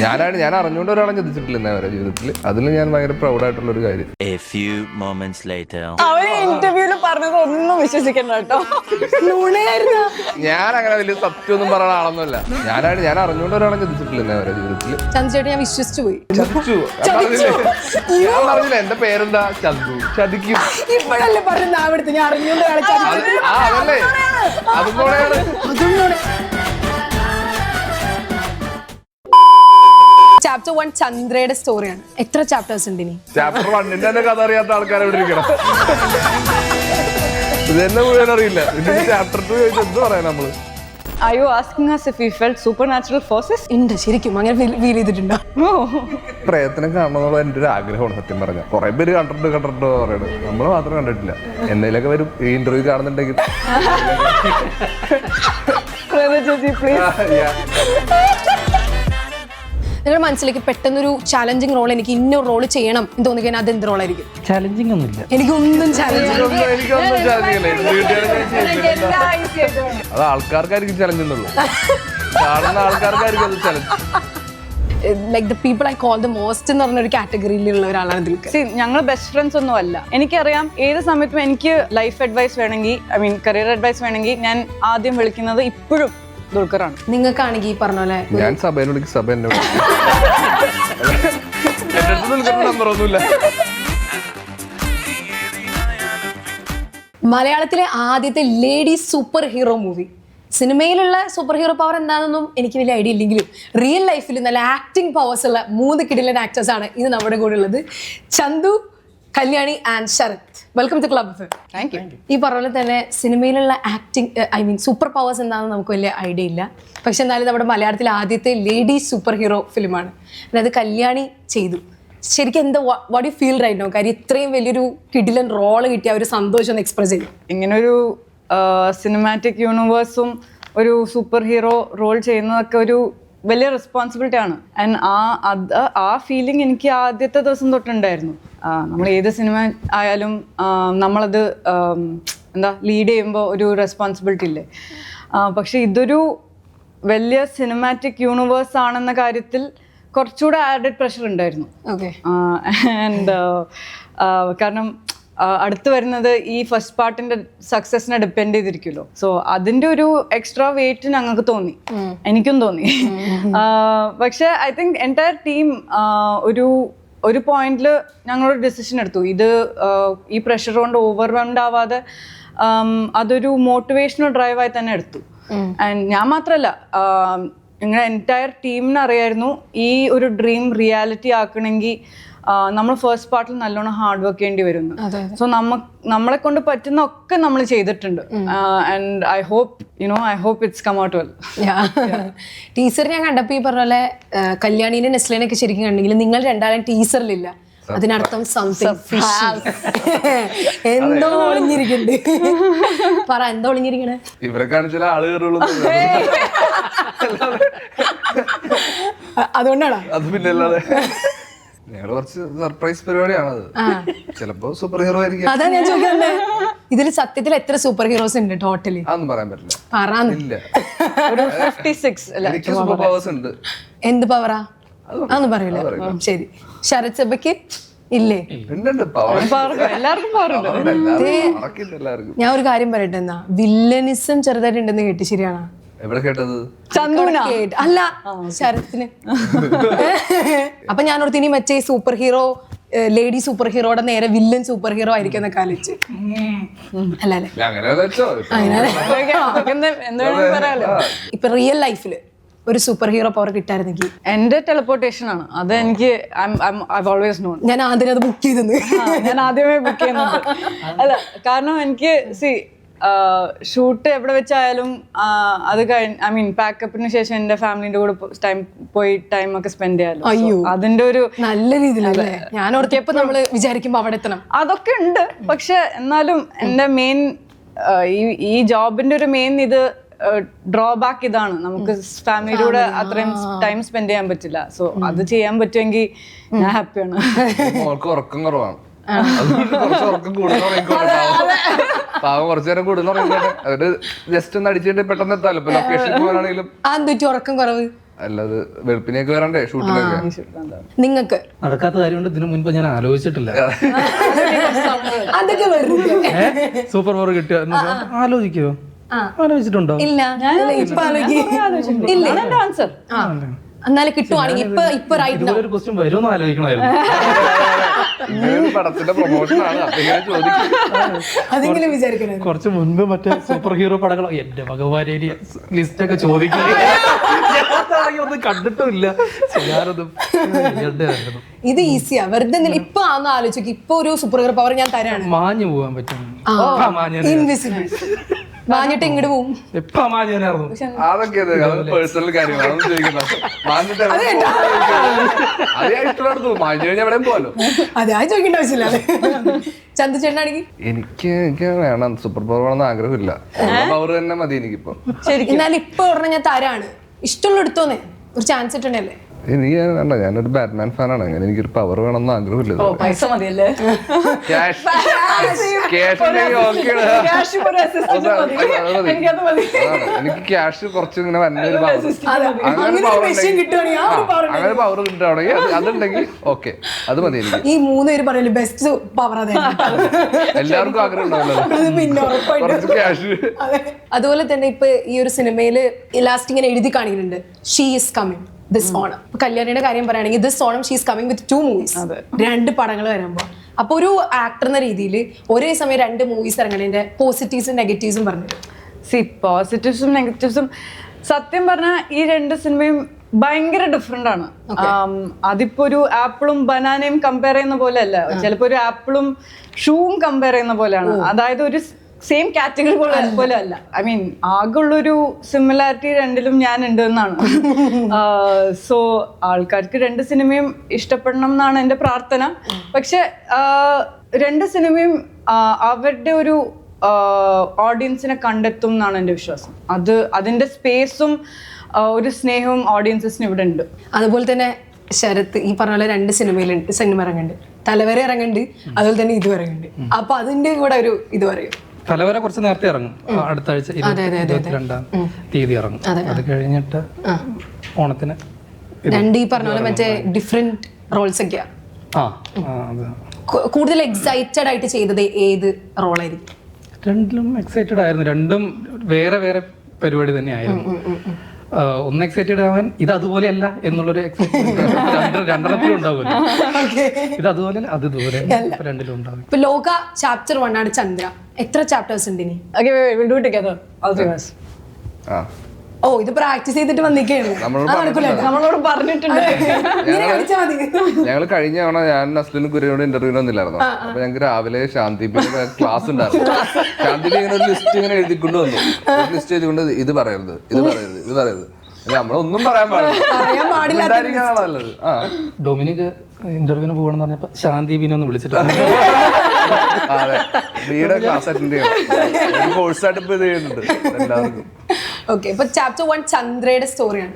ഞാൻ അറിഞ്ഞുകൊണ്ട് ഒരാളെ ചതിച്ചിട്ടില്ല എന്നാ വരെ ജീവിതത്തിൽ. അതിൽ ഞാൻ ഭയങ്കര പ്രൗഡായിട്ടുള്ള ഒരു കാര്യം. അവര് ഇന്റർവ്യൂല് പറഞ്ഞത് ഒന്നും വിശ്വസിക്കണ്ട കേട്ടോ. ഞാൻ അങ്ങനെ വലിയ സത്യമൊന്നും പറയുന്ന ആളൊന്നുമല്ല. ഞാൻ അറിഞ്ഞുകൊണ്ട് ഒരാളെ ചതിച്ചിട്ടില്ല എന്നാ വരെ ജീവിതത്തിൽ. ചന്ദ്രേട്ടൻ ഞാൻ വിശ്വസിച്ചു പോയി. ചതിച്ചു. ഞാൻ പറഞ്ഞില്ല എന്റെ പേരെന്താ ചന്തു. ചതിക്കും. ഇപ്പോഴല്ലേ പറഞ്ഞ അവിടുത്തെ ഞാൻ അറിഞ്ഞുകൊണ്ട് അതല്ലേ അതുപോലെയാണ്. ചാപ്റ്റർ 1 ചന്ദ്രയുടെ സ്റ്റോറിയാണ്. എത്ര ചാപ്റ്റേഴ്സ് ഉണ്ട് ഇനി? ചാപ്റ്റർ 1 തന്നെ കഥ അറിയാത്ത ആൾക്കാരെ ഇവിടെ ഇരിക്കണം. ഇതെന്നെ മുഴുവൻ അറിയില്ല. ചാപ്റ്റർ 2 ചോദിച്ചാൽ എന്ത് പറയാം നമ്മള്? Are you asking us if we felt supernatural forces? ഉണ്ട്, ശരിക്കും അങ്ങനെ ഫീൽ ചെയ്തിട്ടുണ്ടോ? പ്രയത്നം കാണണമെന്നുള്ള എൻ്റെ ഒരു ആഗ്രഹമാണ് സത്യം പറഞ്ഞാൽ. കുറെ പേര് കണ്ടിട്ടുണ്ട് പറയണത്, നമ്മള് മാത്രം കണ്ടിട്ടില്ല. എന്തെങ്കിലുമൊക്കെ വരും ഈ ഇന്റർവ്യൂ കാണുന്നുണ്ടെങ്കിൽ. നിങ്ങളുടെ മനസ്സിലേക്ക് പെട്ടെന്നൊരു ചാലഞ്ചിങ് റോൾ, എനിക്ക് ഇന്നൊരു റോൾ ചെയ്യണം എന്ന് തോന്നിക്കാൻ അത് എന്ത് റോളായിരിക്കും? ചാലഞ്ചിങ് ഒന്നുമില്ല. എനിക്കൊന്നും ചാലഞ്ച് എനിക്കൊന്നും ചാലഞ്ചില്ല. അത് ആൾക്കാർക്കായിരിക്കും ചലഞ്ച് എന്നുള്ളൂ. കാണുന്ന ആൾക്കാർക്കായിരിക്കും അത് challenge. Like the people I call the most എന്ന് പറഞ്ഞ ഒരു കാറ്റഗറിയിലുള്ള ഒരാളാണ് ഇതിൽ. ഞങ്ങൾ ബെസ്റ്റ് ഫ്രണ്ട്സ് ഒന്നും അല്ല. എനിക്കറിയാം ഏത് സമയത്തും എനിക്ക് ലൈഫ് അഡ്വൈസ് വേണമെങ്കിൽ, കരിയർ അഡ്വൈസ് വേണമെങ്കിൽ ഞാൻ ആദ്യം വിളിക്കുന്നത് ഇപ്പോഴും ദുൽഖറാണ്. നിങ്ങൾക്കാണെങ്കിൽ ഈ പറഞ്ഞ പോലെ ഞാൻ സഭയിൽ വിളിക്കും, സഭ എന്നെ നമ്പറൊന്നുമില്ല. മലയാളത്തിലെ ആദ്യത്തെ ലേഡി സൂപ്പർ ഹീറോ മൂവി. സിനിമയിലുള്ള സൂപ്പർ ഹീറോ പവർ എന്താണെന്നൊന്നും എനിക്ക് വലിയ ഐഡിയ ഇല്ലെങ്കിലും റിയൽ ലൈഫിൽ നല്ല ആക്ടിങ് പവേഴ്സ് ഉള്ള 3 കിടിലൻ ആക്ടേഴ്സ് ആണ് ഇന്ന് നമ്മുടെ കൂടെ ഉള്ളത്. Chandu, Kalyani and Sharath. Welcome to club. Thank you. ഈ പറഞ്ഞ തന്നെ സിനിമയിലുള്ള ആക്ടിങ് സൂപ്പർ പവേഴ്സ് എന്താണെന്ന് നമുക്ക് വലിയ ഐഡിയ ഇല്ല. പക്ഷെ എന്നാലും നമ്മുടെ മലയാളത്തിലെ ആദ്യത്തെ ലേഡി സൂപ്പർ ഹീറോ ഫിലിമാണ്. അതായത് കല്യാണി ചെയ്തു. ശരിക്കും എന്താ what you feel right now? കാര്യം ഇത്രയും വലിയൊരു കിടിലൻ റോള് കിട്ടിയ ഒരു സന്തോഷം ഒന്ന് എക്സ്പ്രസ് ചെയ്യും. ഇങ്ങനൊരു സിനിമാറ്റിക് യൂണിവേഴ്സും ഒരു സൂപ്പർ ഹീറോ റോൾ ചെയ്യുന്നതൊക്കെ ഒരു വലിയ റെസ്പോൺസിബിലിറ്റി ആണ്. ആൻഡ് ആ ഫീലിംഗ് എനിക്ക് ആദ്യത്തെ ദിവസം തൊട്ടുണ്ടായിരുന്നു. നമ്മൾ ഏത് സിനിമ ആയാലും നമ്മളത് ലീഡ് ചെയ്യുമ്പോൾ ഒരു റെസ്പോൺസിബിലിറ്റി ഇല്ലേ. പക്ഷെ ഇതൊരു വലിയ സിനിമാറ്റിക് യൂണിവേഴ്സ് ആണെന്ന കാര്യത്തിൽ കുറച്ചുകൂടെ ആഡഡ് പ്രഷർ ഉണ്ടായിരുന്നു. ആൻഡ് കാരണം അടുത്ത് വരുന്നത് ഈ ഫസ്റ്റ് പാർട്ടിന്റെ സക്സസിനെ ഡിപ്പെൻഡ് ചെയ്തിരിക്കുമല്ലോ. സോ അതിന്റെ ഒരു എക്സ്ട്രാ വെയിറ്റ് ഞങ്ങൾക്ക് തോന്നി, എനിക്കും തോന്നി. പക്ഷെ ഐ തിങ്ക് എൻറ്റയർ ടീം ഒരു പോയിന്റിൽ ഞങ്ങളൊരു ഡിസിഷൻ എടുത്തു. ഇത് ഈ പ്രഷർ കൊണ്ട് ഓവർവെൽംഡ് ആവാതെ അതൊരു മോട്ടിവേഷണൽ ഡ്രൈവായി തന്നെ എടുത്തു. ആൻഡ് ഞാൻ മാത്രമല്ല, നിങ്ങളുടെ എൻറ്റയർ ടീമിന് അറിയായിരുന്നു ഈ ഒരു ഡ്രീം റിയാലിറ്റി ആക്കണമെങ്കിൽ നമ്മൾ ഫസ്റ്റ് പാർട്ടിൽ നല്ലോണം ഹാർഡ് വർക്ക് ചെയ്യേണ്ടി വരുന്നു. സോ നമ്മളെ കൊണ്ട് പറ്റുന്ന ഒക്കെ നമ്മൾ ചെയ്തിട്ടുണ്ട്. And I hope it's come out well. Teacher ഞാൻ കണ്ടപ്പോ ഈ പറഞ്ഞ പോലെ കല്യാണീനെ നെസ്ലിനൊക്കെ ശരിക്കും കണ്ടെങ്കിൽ നിങ്ങൾ രണ്ടാളും ടീച്ചറിലില്ല. അതിനർത്ഥം എന്തോ ഒളിഞ്ഞിരിക്കണ്ട്. പറ, എന്തോ ഒളിഞ്ഞിരിക്കണേ? ഇവരെ കാണിച്ചാൽ ആള് കയറുള്ളൂ. അതുകൊണ്ടാണോ? അത് പിന്നല്ലാതെ ഞങ്ങള് കുറച്ച് സർപ്രൈസ് പരിപാടിയാണത്. ചിലപ്പോ സൂപ്പർ ഹീറോ ആയിരിക്കും. അതാ ഞാൻ ചോദിക്കുന്നത്, ഇതിൽ സത്യത്തിൽ എത്ര സൂപ്പർ ഹീറോസ് ഉണ്ട് ടോട്ടലി? അതൊന്നും പറയാൻ പറ്റില്ല. പറഞ്ഞില്ല. എനിക്ക് സൂപ്പർ പവേഴ്സ് ഉണ്ട്. എന്ത് പവറാ? അതൊന്നും പറയില്ല. ശരി, ശരത് സഭയ്ക്ക് ഇല്ലേ? ഞാൻ ഒരു കാര്യം പറയട്ടെ എന്നാ, വില്ലനിസം ചെറുതായിട്ടുണ്ടെന്ന് കേട്ട്, ശരിയാണോ? എവിടെ കേട്ടത്? അല്ല, ശരത്തിന്. അപ്പൊ ഞാനോർത്ത് ഇനി മറ്റേ സൂപ്പർ ഹീറോ ലേഡി സൂപ്പർ ഹീറോയുടെ നേരെ വില്ലൻ സൂപ്പർ ഹീറോ ആയിരിക്കും എന്നൊക്കെ ആലോചിച്ച്. അല്ലേ? ഇപ്പൊ റിയൽ ലൈഫില് ഒരു സൂപ്പർ ഹീറോ പവർ കിട്ടായിരുന്നെങ്കിൽ എന്റെ ടെലിപ്പോർട്ടേഷൻ ആണ്. അത് എനിക്ക് ഞാൻ ആദ്യം അത് ബുക്ക് ചെയ്തത്. ഞാൻ ആദ്യമേ ബുക്ക് ചെയ്യുന്നത്. അല്ല, കാരണം എനിക്ക് ഷൂട്ട് എവിടെ വെച്ചായാലും അത് പാക്കപ്പിന് ശേഷം എന്റെ ഫാമിലിന്റെ കൂടെ ടൈം ഒക്കെ സ്പെൻഡ് ചെയ്യാലോ. അയ്യോ, അതിന്റെ ഒരു നല്ല രീതിയിലല്ലേ? ഞാൻ ഓർത്തിയപ്പോ നമ്മള് വിചാരിക്കുമ്പോ അവിടെ എത്തണം. അതൊക്കെ ഉണ്ട്. പക്ഷെ എന്നാലും എന്റെ മെയിൻ ഈ ജോബിന്റെ ഒരു മെയിൻ ഇത് ഡ്രോബാക്ക് ഇതാണ്, നമുക്ക് ഫാമിലിയുടെ കൂടെ അത്രയും ടൈം സ്പെൻഡ് ചെയ്യാൻ പറ്റില്ല. സോ അത് ചെയ്യാൻ പറ്റുമെങ്കിൽ ഞാൻ ഹാപ്പിയാണ്. ഉറക്കം കുറവാണ്, ഉറക്കം പാവം കുറച്ചു നേരം കൂടുതൽ ഉറങ്ങിക്കോട്ടെ. ജസ്റ്റ് ഒന്ന് അടിച്ചിട്ട് പെട്ടെന്ന് എത്താലോ. ലൊക്കേഷൻ പോകാനാണെങ്കിലും ഉറക്കം കുറവ് അല്ലാതെ വെളുപ്പിനേക്ക് വരണ്ടേ ഷൂട്ടിലൊക്കെ. നിങ്ങൾക്ക് നടക്കാത്ത കാര്യമുണ്ട് ഇതിനു മുൻപ് ഞാൻ ആലോചിച്ചിട്ടില്ല. അതൊക്കെ വെറുതെ സൂപ്പർ പവർ കിട്ടിയ ആലോചിക്കോ? ആലോചിച്ചിട്ടുണ്ടോ? ഇല്ല ഇപ്പൊ ആലോചിക്കും ഇല്ല ആൻസർ. എന്നാലും കിട്ടുവാണെങ്കിൽ ഇപ്പൊ റൈറ്റ് ഇതുപോലെ ഒരു ക്വസ്റ്റ്യൻ വരുമെന്ന് ആലോചിക്കണമായിരുന്നു. ഇങ്ങനെ പടത്തിന്റെ പ്രൊമോഷൻ ആണ്, അപ്പൊ ഇങ്ങനെ ചോദിക്കും. അതെങ്കിലും വിചാരിക്കണേ. കുറച്ച് മുൻപ് മറ്റേ സൂപ്പർ ഹീറോ പടങ്ങൾ എന്റെ ഭഗവാനെ ലിസ്റ്റ് ഒക്കെ ചോദിക്കുന്നത് ഒന്നും കണ്ടിട്ടുമില്ല. ചെയ്യാനൊന്നും ചെയ്യേണ്ടതായിരുന്നു. ഇത് ഈസിയാ, വെറുതെ ഇപ്പൊ ആന്ന് ആലോചിക്കും. ഇപ്പൊ ഒരു സൂപ്പർ ഹീറോ പവർ ഞാൻ തരാണ്. മാഞ്ഞു പോവാൻ പറ്റും. ഇൻവിസിബിൾ മാഞ്ഞിട്ട് ഇങ്ങോട്ട് പോവും. എപ്പാ മാഞ്ഞായിരുന്നു. അതൊക്കെ പേഴ്സണൽ കാര്യമാണ്, അതൊന്നും ചോദിക്കണ്ട. മാഞ്ഞിട്ട് അതേ ഇഷ്ടപ്പെടുത്തു, മാഞ്ഞു കഴിഞ്ഞാൽ എവിടെയും പോലോ. അതെ, അത് ചോദിക്കേണ്ട ആവശ്യമില്ല. ചന്തുചേട്ടനാണെങ്കിൽ എനിക്ക് വേണം സൂപ്പർ പവർ വേണമെന്ന് ആഗ്രഹമില്ല, പവർ തന്നെ മതി എനിക്കിപ്പോ. എന്നാലും ഇപ്പൊ ഉടനെ ഞാൻ തരാണ്. ഇഷ്ടമുള്ള എടുത്തോന്നേ, ഒരു ചാൻസ് ഇട്ടണല്ലേ. എനിക്ക് വേണ്ട, ഞാനൊരു ബാറ്റ്മാൻ ഫാനാണ്, അങ്ങനെ എനിക്കൊരു പവർ വേണമെന്ന് ആഗ്രഹമില്ല. പൈസ മതിയല്ലേ? ക്യാഷ് ഉണ്ടെങ്കിൽ ഓക്കെയാണ്. എനിക്ക് ക്യാഷ് കുറച്ച് ഇങ്ങനെ വന്നൊരു പവർ, അങ്ങനെ പവർ കിട്ടുകയാണെങ്കിൽ അതുണ്ടെങ്കിൽ ഓക്കെ, അത് മതി എനിക്ക്. ഈ 3 പേര് പറയല്ലേ ബെസ്റ്റ് പവർ അതെ. എല്ലാവർക്കും ആഗ്രഹം ഉണ്ടാവില്ലല്ലോ പിന്നെ കുറച്ച് ക്യാഷ്. അതുപോലെ തന്നെ ഇപ്പൊ ഈ ഒരു സിനിമയില് ലാസ്റ്റ് ഇങ്ങനെ എഴുതി കാണിക്കുന്നുണ്ട്, she is coming this Onam. കല്യാണിയുടെ കാര്യം പറയുകയാണെങ്കിൽ this Onam she is coming with 2 movies, 2 പടങ്ങൾ വരുമ്പോൾ. അപ്പൊ ഒരു ആക്ടർ എന്ന രീതിയിൽ ഒരേ സമയം 2 മൂവീസ് ഇറങ്ങണതിന്റെ പോസിറ്റീവ്സും നെഗറ്റീവ്സും പറഞ്ഞു. പോസിറ്റീവ്സും നെഗറ്റീവ്സും സത്യം പറഞ്ഞാൽ ഈ 2 സിനിമയും ഭയങ്കര ഡിഫറെന്റ് ആണ്. അതിപ്പോ ഒരു ആപ്പിളും ബനാനയും കമ്പയർ ചെയ്യുന്ന പോലെ അല്ല, ചിലപ്പോ ഒരു ആപ്പിളും ഷൂവും കമ്പയർ ചെയ്യുന്ന പോലെയാണ്. അതായത് ഒരു സെയിം കാറ്റഗറി പോലെ അല്ല. ഐ മീൻ ആകെയുള്ളൊരു സിമിലാരിറ്റി 2ലും ഞാൻ ഉണ്ട് എന്നാണ്. സോ ആൾക്കാർക്ക് 2 സിനിമയും ഇഷ്ടപ്പെടണം എന്നാണ് എൻ്റെ പ്രാർത്ഥന. പക്ഷെ 2 സിനിമയും അവരുടെ ഒരു ഓഡിയൻസിനെ കണ്ടെത്തും എന്നാണ് എൻ്റെ വിശ്വാസം. അതിൻ്റെ സ്പേസും ഒരു സ്നേഹവും ഓഡിയൻസിന് ഇവിടെ ഉണ്ട്. അതുപോലെ തന്നെ ശരത്ത് ഈ പറഞ്ഞ പോലെ 2 സിനിമ ഇറങ്ങുന്നുണ്ട്, തലവര ഇറങ്ങുന്നുണ്ട്, അതുപോലെ തന്നെ ഇത് ഇറങ്ങുന്നുണ്ട്. അപ്പൊ അതിന്റെ കൂടെ ഒരു ഇത് പറയും. തലവര കുറച്ച് നേരത്തെ ഇറങ്ങും, അടുത്ത ആഴ്ച 22-ാം തീയതി ഇറങ്ങും. അത് കഴിഞ്ഞിട്ട് ഓണത്തിന് 2 ഈ പറഞ്ഞ പോലെ മറ്റേ ഡിഫറെന്റ് റോൾസ് ഒക്കെയാ. കൂടുതൽ എക്സൈറ്റഡ് ആയിട്ട് ചെയ്തത് ഏത് റോളായിരിക്കും? 2ലും എക്സൈറ്റഡ് ആയിരുന്നു. 2ഉം വേറെ വേറെ പരിപാടി തന്നെയായിരുന്നു. ഒന്ന് എക്സൈറ്റഡ് ആവാൻ ഇത് അതുപോലെയല്ല എന്നുള്ളൊരു എക്സൈറ്റ്മെന്റ് രണ്ടെണ്ണത്തിലും ഉണ്ടാവുമല്ലോ. ഇത് അതുപോലെ അതുപോലെ 2ലും ഉണ്ടാവും. ഇപ്പൊ ലോക ചാപ്റ്റർ 1 ആണ് ചന്ദ്ര. എത്ര ചാപ്റ്റേഴ്സ് ഉണ്ട് ഇനി? ഓ, ഇത് പ്രാക്ടീസ് ചെയ്തിട്ട് വന്നിരിക്കുകയാണ്. നമ്മളോട് പറഞ്ഞിട്ടുണ്ട്. ഞങ്ങൾ കഴിഞ്ഞ തവണ ഞാൻ നസ്ലിന് കുര്യനോട് ഇന്റർവ്യൂവിന് വന്നില്ലായിരുന്നു. അപ്പൊ ഞങ്ങൾക്ക് രാവിലെ ശാന്തിപ്പിന്റെ ക്ലാസ് ഉണ്ടായിരുന്നു. ശാന്തിപ്പി ഇങ്ങനെ ഒരു ലിസ്റ്റ് ഇങ്ങനെ എഴുതിക്കൊണ്ട് വന്നു. ലിസ്റ്റ് എഴുതിക്കൊണ്ട് ഇത് പറയരുത്, ഇത് പറയരുത്, ഇത് പറയരുത്, നമ്മളൊന്നും പറയാൻ പാടില്ല. നല്ലത്. ഡൊമിനിക് ഇന്റർവ്യൂവിന് പോകണമെന്ന് പറഞ്ഞപ്പോ ശാന്തിബിനെ ഒന്ന് വിളിച്ചിട്ട് അതെ, ബിയുടെ ക്ലാസ് അറ്റൻഡ് ചെയ്യണം, കോഴ്സായിട്ട് ഇപ്പൊ ഇത് ചെയ്യുന്നുണ്ട് എല്ലാവർക്കും. ഓക്കെ, ഇപ്പൊ ചാപ്റ്റർ 1 ചന്ദ്രയുടെ സ്റ്റോറിയാണ്.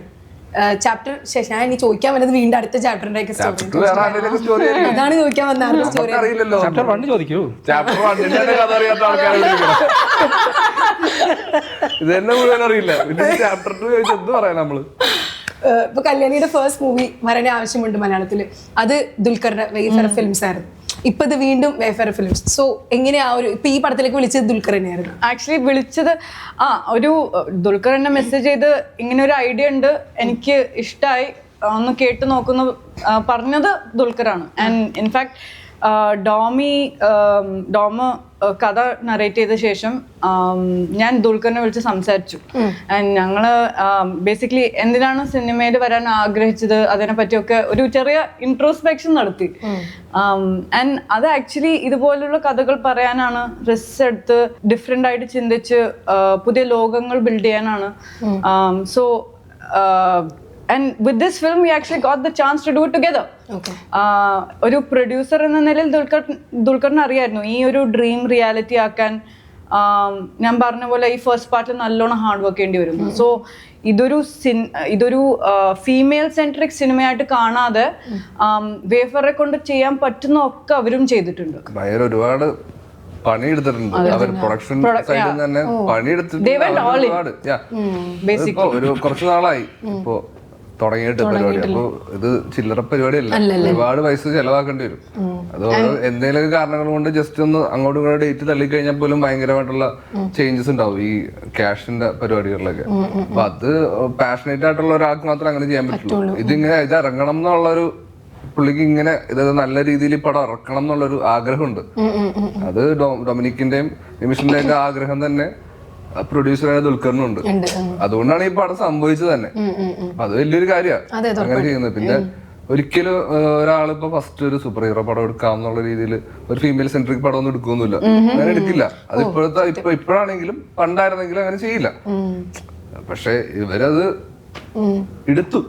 ചാപ്റ്റർ ശേഷം ഞാൻ ഇനി ചോദിക്കാൻ വന്നത് വീണ്ടും അടുത്ത ചാപ്റ്ററിന്റെ സ്റ്റോറി. അതാണ് ചോദിക്കാൻ വന്ന സ്റ്റോറി. അറിയില്ലല്ലോ, ചാപ്റ്റർ 1 ചോദിക്കൂ. ചാപ്റ്റർ 1 കഥ അറിയാത്ത ആൾക്കാരെ ഇത് തന്നെ മുഴുവൻ അറിയില്ല. ചാപ്റ്റർ 2 ചോദിച്ചാൽ എന്ത് പറയാം നമ്മള്? ഇപ്പൊ കല്യാണിയുടെ ഫസ്റ്റ് മൂവി വരാൻ ആവശ്യമുണ്ട് മലയാളത്തില്, അത് ദുൽഖറിന്റെ വെയ്ഫെയർ ഫിലിംസ് ആയിരുന്നു. ഇപ്പൊ ഇത് വീണ്ടും വെയ്ഫെയർ ഫിലിംസ്. സോ എങ്ങനെയാ ഒരു ഇപ്പൊ ഈ പടത്തിലേക്ക് വിളിച്ചത് ദുൽഖർ തന്നെയായിരുന്നു? ആക്ച്വലി വിളിച്ചത് ഒരു ദുൽഖർ എന്നെ മെസ്സേജ് ചെയ്ത് ഇങ്ങനെ ഒരു ഐഡിയ ഉണ്ട്, എനിക്ക് ഇഷ്ടമായി, ഒന്ന് കേട്ട് നോക്കുന്നു പറഞ്ഞത് ദുൽഖറാണ്. ആൻഡ് ഇൻഫാക്ട് ഡോമ കഥ നറേറ്റ് ചെയ്ത ശേഷം ഞാൻ ദുൽഖറിനെ വിളിച്ച് സംസാരിച്ചു. ആൻഡ് ഞങ്ങള് ബേസിക്കലി എന്തിനാണ് സിനിമയിൽ വരാൻ ആഗ്രഹിച്ചത് അതിനെ പറ്റിയൊക്കെ ഒരു ചെറിയ ഇൻട്രോസ്പെക്ഷൻ നടത്തി. ആൻഡ് അത് ആക്ച്വലി ഇതുപോലുള്ള കഥകൾ പറയാനാണ്, റിസ്ക് എടുത്ത് ഡിഫറെന്റ് ആയിട്ട് ചിന്തിച്ച് പുതിയ ലോകങ്ങൾ ബിൽഡ് ചെയ്യാനാണ്. So and with this film we actually got the chance to do it together. ഒരു പ്രൊഡ്യൂസർ എന്ന നിലയിൽ ദുൽഖറിന് അറിയായിരുന്നു ഈ ഒരു ഡ്രീം റിയാലിറ്റി ആക്കാൻ. ഞാൻ പറഞ്ഞ പോലെ ഈ ഫസ്റ്റ് പാർട്ടിൽ നല്ലോണം ഹാർഡ് വർക്ക് ചെയ്യേണ്ടി വരുന്നു. സോ ഇതൊരു ഫീമെയിൽ സെൻട്രിക് സിനിമയായിട്ട് കാണാതെ വേഫറെ കൊണ്ട് ചെയ്യാൻ പറ്റുന്ന ഒക്കെ അവരും ചെയ്തിട്ടുണ്ട്. ഒരുപാട് പണിയെടുത്തിട്ടുണ്ട് അവർ, പ്രൊഡക്ഷൻ സൈഡിൽ തന്നെ പണിയെടുത്തിട്ടുണ്ട്. ഒരു കുറച്ചു നാളായി ഇപ്പോ തുടങ്ങിയിട്ട് പരിപാടി. അപ്പൊ ഇത് ചില്ലറ പരിപാടിയല്ല, ഒരുപാട് പൈസ ചെലവാക്കേണ്ടി വരും. അത് എന്തെങ്കിലും കാരണങ്ങൾ കൊണ്ട് ജസ്റ്റ് ഒന്ന് അങ്ങോട്ടും ഇങ്ങോട്ടും ഡേറ്റ് തള്ളിക്കഴിഞ്ഞാൽ പോലും ഭയങ്കരമായിട്ടുള്ള ചേഞ്ചസ് ഉണ്ടാവും ഈ ക്യാഷിന്റെ പരിപാടികളിലൊക്കെ. അപ്പൊ അത് പാഷനേറ്റ് ആയിട്ടുള്ള ഒരാൾക്ക് മാത്രമേ അങ്ങനെ ചെയ്യാൻ പറ്റുള്ളൂ. ഇത് ഇറങ്ങണം എന്നുള്ളൊരു പുള്ളിക്ക് ഇങ്ങനെ ഇത് നല്ല രീതിയിൽ ഈ പടം ഇറക്കണം എന്നുള്ളൊരു ആഗ്രഹമുണ്ട്. അത് ഡൊമിനിക്കിന്റെയും നിമിഷിന്റെയും ആഗ്രഹം തന്നെ പ്രൊഡ്യൂസറായ ദുൽഖറിനുണ്ട്. അതുകൊണ്ടാണ് ഈ പടം സംഭവിച്ചത് തന്നെ. അത് വലിയൊരു കാര്യമാണ് അങ്ങനെ ചെയ്യുന്നത്. പിന്നെ ഒരിക്കലും ഒരാളിപ്പോ ഫസ്റ്റ് ഒരു സൂപ്പർ ഹീറോ പടം എടുക്കാം എന്നുള്ള രീതിയിൽ ഒരു ഫീമെയിൽ സെൻട്രിക് പടം ഒന്നും എടുക്കൊന്നുമില്ല, അങ്ങനെ എടുക്കില്ല. അത് ഇപ്പോഴാണെങ്കിലും പണ്ടായിരുന്നെങ്കിലും അങ്ങനെ ചെയ്യില്ല. പക്ഷെ ഇവരത് എടുത്തു,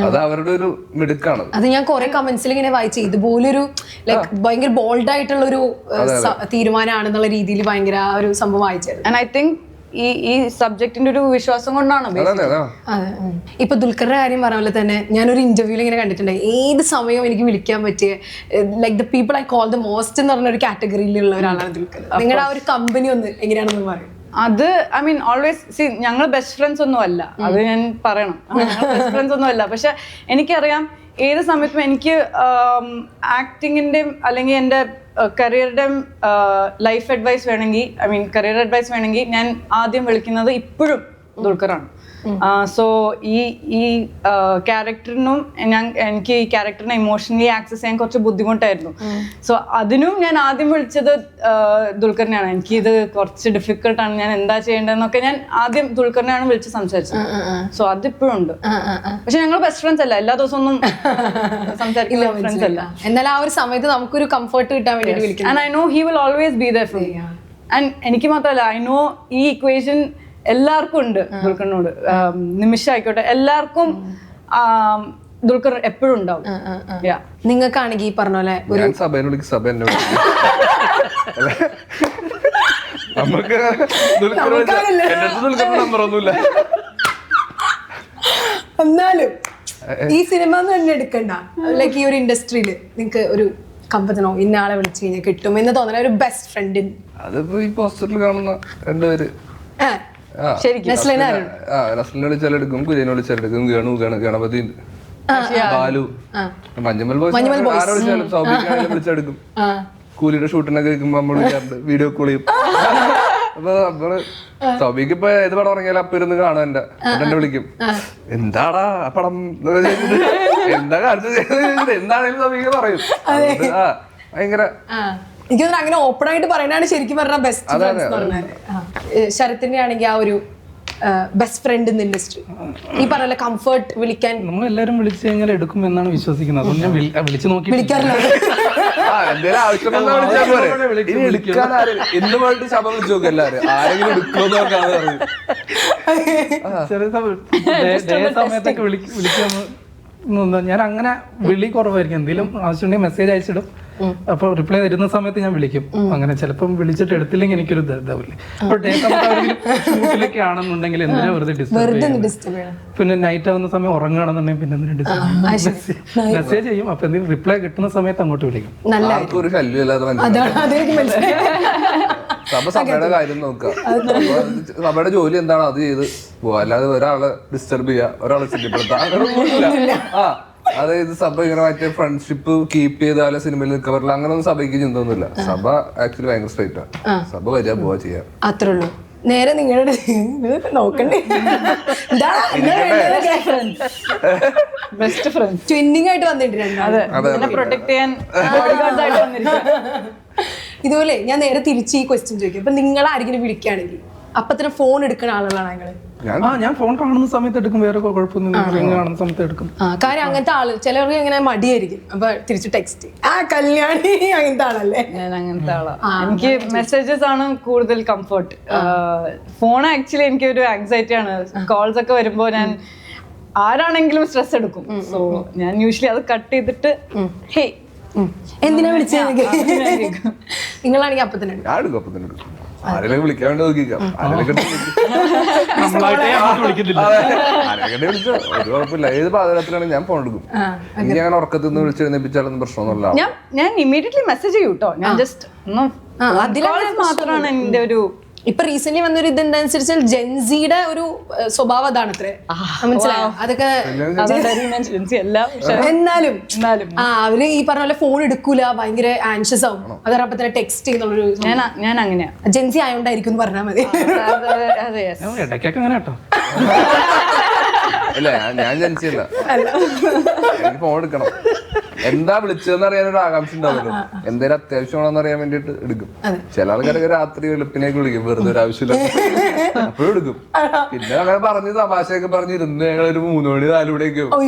അത് അവരുടെ ഒരു മിടുക്കാണ്. അത് ഞാൻ കുറെ കമന്റ്സിൽ ഇങ്ങനെ വായിച്ചു, ഇതുപോലൊരു ലൈക്ക് ഭയങ്കര ബോൾഡ് ആയിട്ടുള്ള ഒരു തീരുമാനമാണെന്നുള്ള രീതിയിൽ ഭയങ്കര ഒരു സംഭവം വായിച്ചായിരുന്നു. ആൻഡ് ഐ തിങ്ക് ഈ സബ്ജക്റ്റിന്റെ ഒരു വിശ്വാസം കൊണ്ടാണ്. ഇപ്പൊ ദുൽഖറിന്റെ കാര്യം പറഞ്ഞ പോലെ തന്നെ ഞാനൊരു ഇന്റർവ്യൂവിൽ ഇങ്ങനെ കണ്ടിട്ടുണ്ട്, ഏത് സമയവും എനിക്ക് വിളിക്കാൻ പറ്റിയ like the people I call the most എന്ന് പറഞ്ഞ ഒരു കാറ്റഗറിയിലുള്ള ഒരാളാണ് ദുൽഖർ. നിങ്ങളുടെ ആ ഒരു കമ്പനി ഒന്ന് എങ്ങനെയാണെന്ന് പറയും? അത് ഐ മീൻ ഓൾവേസ് ഞങ്ങൾ ബെസ്റ്റ് ഫ്രണ്ട്സ് ഒന്നും അല്ല, അത് ഞാൻ പറയണം. ഞങ്ങൾ ബെസ്റ്റ് ഫ്രണ്ട്സ് ഒന്നും അല്ല. പക്ഷെ എനിക്കറിയാം ഏത് സമയത്തും എനിക്ക് ആക്ടിങ്ങിൻ്റെയും അല്ലെങ്കിൽ എൻ്റെ കരിയറുടെയും ലൈഫ് അഡ്വൈസ് വേണമെങ്കിൽ, ഐ മീൻ കരിയർ അഡ്വൈസ് വേണമെങ്കിൽ ഞാൻ ആദ്യം വിളിക്കുന്നത് ഇപ്പോഴും ദുൽഖറാണ്. സോ ഈ ക്യാരക്ടറിനും എനിക്ക് ഈ ക്യാരക്ടറിനെ ഇമോഷണലി ആക്സസ് ചെയ്യാൻ കുറച്ച് ബുദ്ധിമുട്ടായിരുന്നു. സോ അതിനും ഞാൻ ആദ്യം വിളിച്ചത് ദുൽഖറിനെയാണ്. എനിക്കിത് കുറച്ച് ഡിഫിക്കൽട്ടാണ്, ഞാൻ എന്താ ചെയ്യേണ്ടതെന്നൊക്കെ ഞാൻ ആദ്യം ദുൽഖറിനെയാണ് വിളിച്ച് സംസാരിച്ചത്. സോ അതിപ്പോഴും ഉണ്ട്. പക്ഷെ ഞങ്ങൾ ബെസ്റ്റ് ഫ്രണ്ട്സ് അല്ല, എല്ലാ ദിവസവും ഒന്നും സംസാരിക്കുന്ന ഫ്രണ്ട്സ് അല്ല. എന്നാൽ ആ ഒരു സമയത്ത് നമുക്കൊരു കംഫർട്ട് കിട്ടാൻ വേണ്ടി വിളിക്കും. And I know he will always be there for me. And എനിക്ക് മാത്രമല്ല, ഐ നോ ഈ ഇക്വേഷൻ എല്ലാവർക്കും ഉണ്ട് ദുൽഖറിനോട്. നിമിഷ ആയിക്കോട്ടെ, എല്ലാവർക്കും ദുൽഖർ എപ്പോഴും ഉണ്ടാവും. നിങ്ങൾക്കാണെങ്കിൽ ഈ പറഞ്ഞ പോലെ എന്നാലും ഈ സിനിമ തന്നെ എടുക്കണ്ട, ലൈക്ക് ഈ ഒരു ഇൻഡസ്ട്രിയിൽ നിങ്ങൾക്ക് ഒരു കമ്പത്തിനോ ഇന്ന ആളെ വിളിച്ചു കഴിഞ്ഞാൽ കിട്ടും എന്ന് തോന്നുന്ന ഒരു ബെസ്റ്റ് ഫ്രണ്ടിന്? അതിപ്പോ ഈ പോസ്റ്ററിൽ കാണുന്ന രണ്ടുപേര് നസ്ലിനെ വിളിച്ചാലെടുക്കും, കുര്യനെ വിളിച്ചാലെടുക്കും, ഗണപതി, ബാലു, മഞ്ഞമ്മൽ ബോയ്സ് ആരെ വിളിച്ചാലും സൗബിക്കാണെങ്കിലും വിളിച്ചെടുക്കും. കൂലിയുടെ ഷൂട്ടിനൊക്കെ കേൾക്കുമ്പോ നമ്മൾ വിളിക്കാറുണ്ട്, വീഡിയോ കോൾ ചെയ്യും. അപ്പൊ നമ്മള് സൗബിക്ക് ഇപ്പൊ ഏത് പടം ഇറങ്ങിയാലും അപ്പൊ ഇരുന്ന് കാണും, എന്നെ വിളിക്കും, എന്താടാ ആ പടം എന്താ കാണിച്ചത് എന്താണേലും സൗബിക്ക് പറയും. ഭയങ്കര എനിക്ക് തോന്നുന്നു അങ്ങനെ ഓപ്പൺ ആയിട്ട് പറയാനാണ് ശരിക്കും പറഞ്ഞ ബെസ്റ്റ് ഫ്രണ്ട്സ് എന്ന് പറഞ്ഞാൽ. ശരത്തിന്റെ ആണെങ്കിൽ ആ ഒരു ബെസ്റ്റ് ഫ്രണ്ട് ഇൻ ഇൻഡസ്ട്രി ഈ പറഞ്ഞ കംഫർട്ട് വിളിക്കാൻ നമ്മൾ എല്ലാവരും വിളിച്ചു കഴിഞ്ഞാൽ എടുക്കും എന്നാണ് വിശ്വസിക്കുന്നത്. അതുകൊണ്ട് ഞാൻ വിളിച്ചു നോക്കി വിളിക്കാറില്ല. ചില സമയത്തൊക്കെ വിളിക്കാന്ന് ഞാൻ അങ്ങനെ വിളി കുറവായിരിക്കും. എന്തെങ്കിലും ആവശ്യമുണ്ടെങ്കിൽ മെസ്സേജ് അയച്ചിടും, അപ്പൊ റിപ്ലൈ തരുന്ന സമയത്ത് ഞാൻ വിളിക്കും. അങ്ങനെ ചിലപ്പം വിളിച്ചിട്ട് എടുത്തില്ലെങ്കിൽ എനിക്കൊരു ഇതാവില്ലേ. അപ്പൊ ഡേ ഷൂട്ടിലൊക്കെ ആണെന്നുണ്ടെങ്കിൽ എന്തിനാ വെറുതെ ഡിസ്റ്റർബ് ചെയ്യണം. പിന്നെ നൈറ്റ് ആവുന്ന സമയം ഉറങ്ങുകയാണെന്നുണ്ടെങ്കിൽ പിന്നെ എന്തിനാ ഡിസ്റ്റർബ് മെസ്സേജ് ചെയ്യും. അപ്പൊ എന്തെങ്കിലും റിപ്ലൈ കിട്ടുന്ന സമയത്ത് അങ്ങോട്ട് വിളിക്കും. സഭയുടെ കാര്യം നോക്കുക, സഭയുടെ ജോലി എന്താണോ അത് ചെയ്ത് പോവാ, അല്ലാതെ ഒരാളെ ഡിസ്റ്റർബ് ചെയ്യുക, ഒരാളെ ശല്യപ്പെടുത്തുക. അതായത് സഭ ഇങ്ങനെ മറ്റേ ഫ്രണ്ട്ഷിപ്പ് കീപ്പ് ചെയ്താലേ സിനിമയിൽ നിൽക്കാൻ പറ്റില്ല, അങ്ങനൊന്നും സഭയ്ക്ക് ചിന്തയൊന്നുമില്ല. സഭ ആക്ച്വലി ഭയങ്കര സ്ട്രൈറ്റ് ആണ്. സഭ വരിക പോവാ ചെയ്യാം, അത്രേ ഉള്ളൂ. നേരെ നിങ്ങളുടെ നോക്കണ്ടേ ബെസ്റ്റ് ഫ്രണ്ട് ട്വിന്നിങ് ആയിട്ട് വന്നിട്ടുണ്ട്. പ്രൊട്ടക്ട് ചെയ്യാൻ ഇതുപോലെ ഞാൻ നേരെ തിരിച്ച് ഈ ക്വസ്റ്റ്യൻ ചോദിക്കും. അപ്പൊ നിങ്ങൾ ആരെങ്കിലും വിളിക്കുകയാണെങ്കിൽ അപ്പൊ തന്നെ ഫോൺ എടുക്കുന്ന ആളുകളാണ് ഞങ്ങള്. ഞാൻ ഫോൺ കാണുന്ന സമയത്ത് എടുക്കും, വേറെ കുഴപ്പമൊന്നും കാണുന്ന സമയത്ത് എടുക്കും. കാര്യം അങ്ങനത്തെ ആള് ചിലർക്ക് ഇങ്ങനെ മടിയായിരിക്കും, അപ്പൊ തിരിച്ച് ടെക്സ്റ്റ് കല്യാണി അങ്ങനത്തെ ആളല്ലേ? ഞാൻ അങ്ങനത്തെ ആളാ. എനിക്ക് മെസ്സേജസ് ആണ് കൂടുതൽ കംഫർട്ട്. ഫോൺ ആക്ച്വലി എനിക്ക് ഒരു ആങ്സൈറ്റി ആണ്. കോൾസ് ഒക്കെ വരുമ്പോ ഞാൻ ആരാണെങ്കിലും സ്ട്രെസ് എടുക്കും. സോ ഞാൻ യൂഷ്വലി അത് കട്ട് ചെയ്തിട്ട് ഹേ എന്തിനാ വിളിച്ചത് നിങ്ങളാണെങ്കിൽ അപ്പൊ തന്നെ ആരെങ്കിലും വിളിക്കാൻ വേണ്ടി നോക്കിക്കാം. വിളിച്ചോ ഒരു കുഴപ്പമില്ല, ഏത് പാതകത്തിലാണ് ഞാൻ ഫോൺ എടുക്കും. ഇനി അങ്ങനെ ഉറക്കത്തിൽ നിന്ന് വിളിച്ചെഴുന്നേപ്പിച്ചാലൊന്നും പ്രശ്നമൊന്നുമില്ല. ഞാൻ ഇമ്മീഡിയറ്റ്ലി മെസ്സേജ് ചെയ്യും കേട്ടോ. ഞാൻ ജസ്റ്റ് മാത്രമാണ് എന്റെ ഒരു ഇപ്പൊ റീസെന്റ് വന്നൊരു ഇത് എന്താണെന്നുവെച്ചാൽ ജെൻസിയുടെ ഒരു സ്വഭാവം അതാണ് അത്രേ, മനസ്സിലായോ? അതൊക്കെ എന്നാലും അവര് ഈ പറഞ്ഞ പോലെ ഫോൺ എടുക്കൂല, ഭയങ്കര ആൻഷ്യസ് ആവും, അതറിയപ്പോ തന്നെ ടെക്സ്റ്റ് ചെയ്യുന്നുള്ളൊരു ഞാൻ അങ്ങനെയാ. ജെൻസി ആയോണ്ടായിരിക്കും പറഞ്ഞാൽ മതി. ഇടയ്ക്കൊക്കെ അങ്ങനെ കേട്ടോ. അല്ല ഞാൻ ജനിച്ചല്ല, എനിക്ക് ഫോൺ എടുക്കണം. എന്താ വിളിച്ചതെന്ന് അറിയാൻ ഒരു ആകാംക്ഷ ഉണ്ടാവുമല്ലോ, എന്തേലും അത്യാവശ്യമാണെന്ന് അറിയാൻ വേണ്ടിട്ട് എടുക്കും. ചില ആൾക്കാരൊക്കെ രാത്രി വെളുപ്പിനേക്ക് വിളിക്കും, വെറുതെ ഒരു ആവശ്യമില്ല, അപ്പോഴും എടുക്കും. പിന്നെ അങ്ങനെ പറഞ്ഞ് തമാശയൊക്കെ പറഞ്ഞിരുന്ന് ഞങ്ങൾ ഒരു 3 മണി 4 മണിയൊക്കെ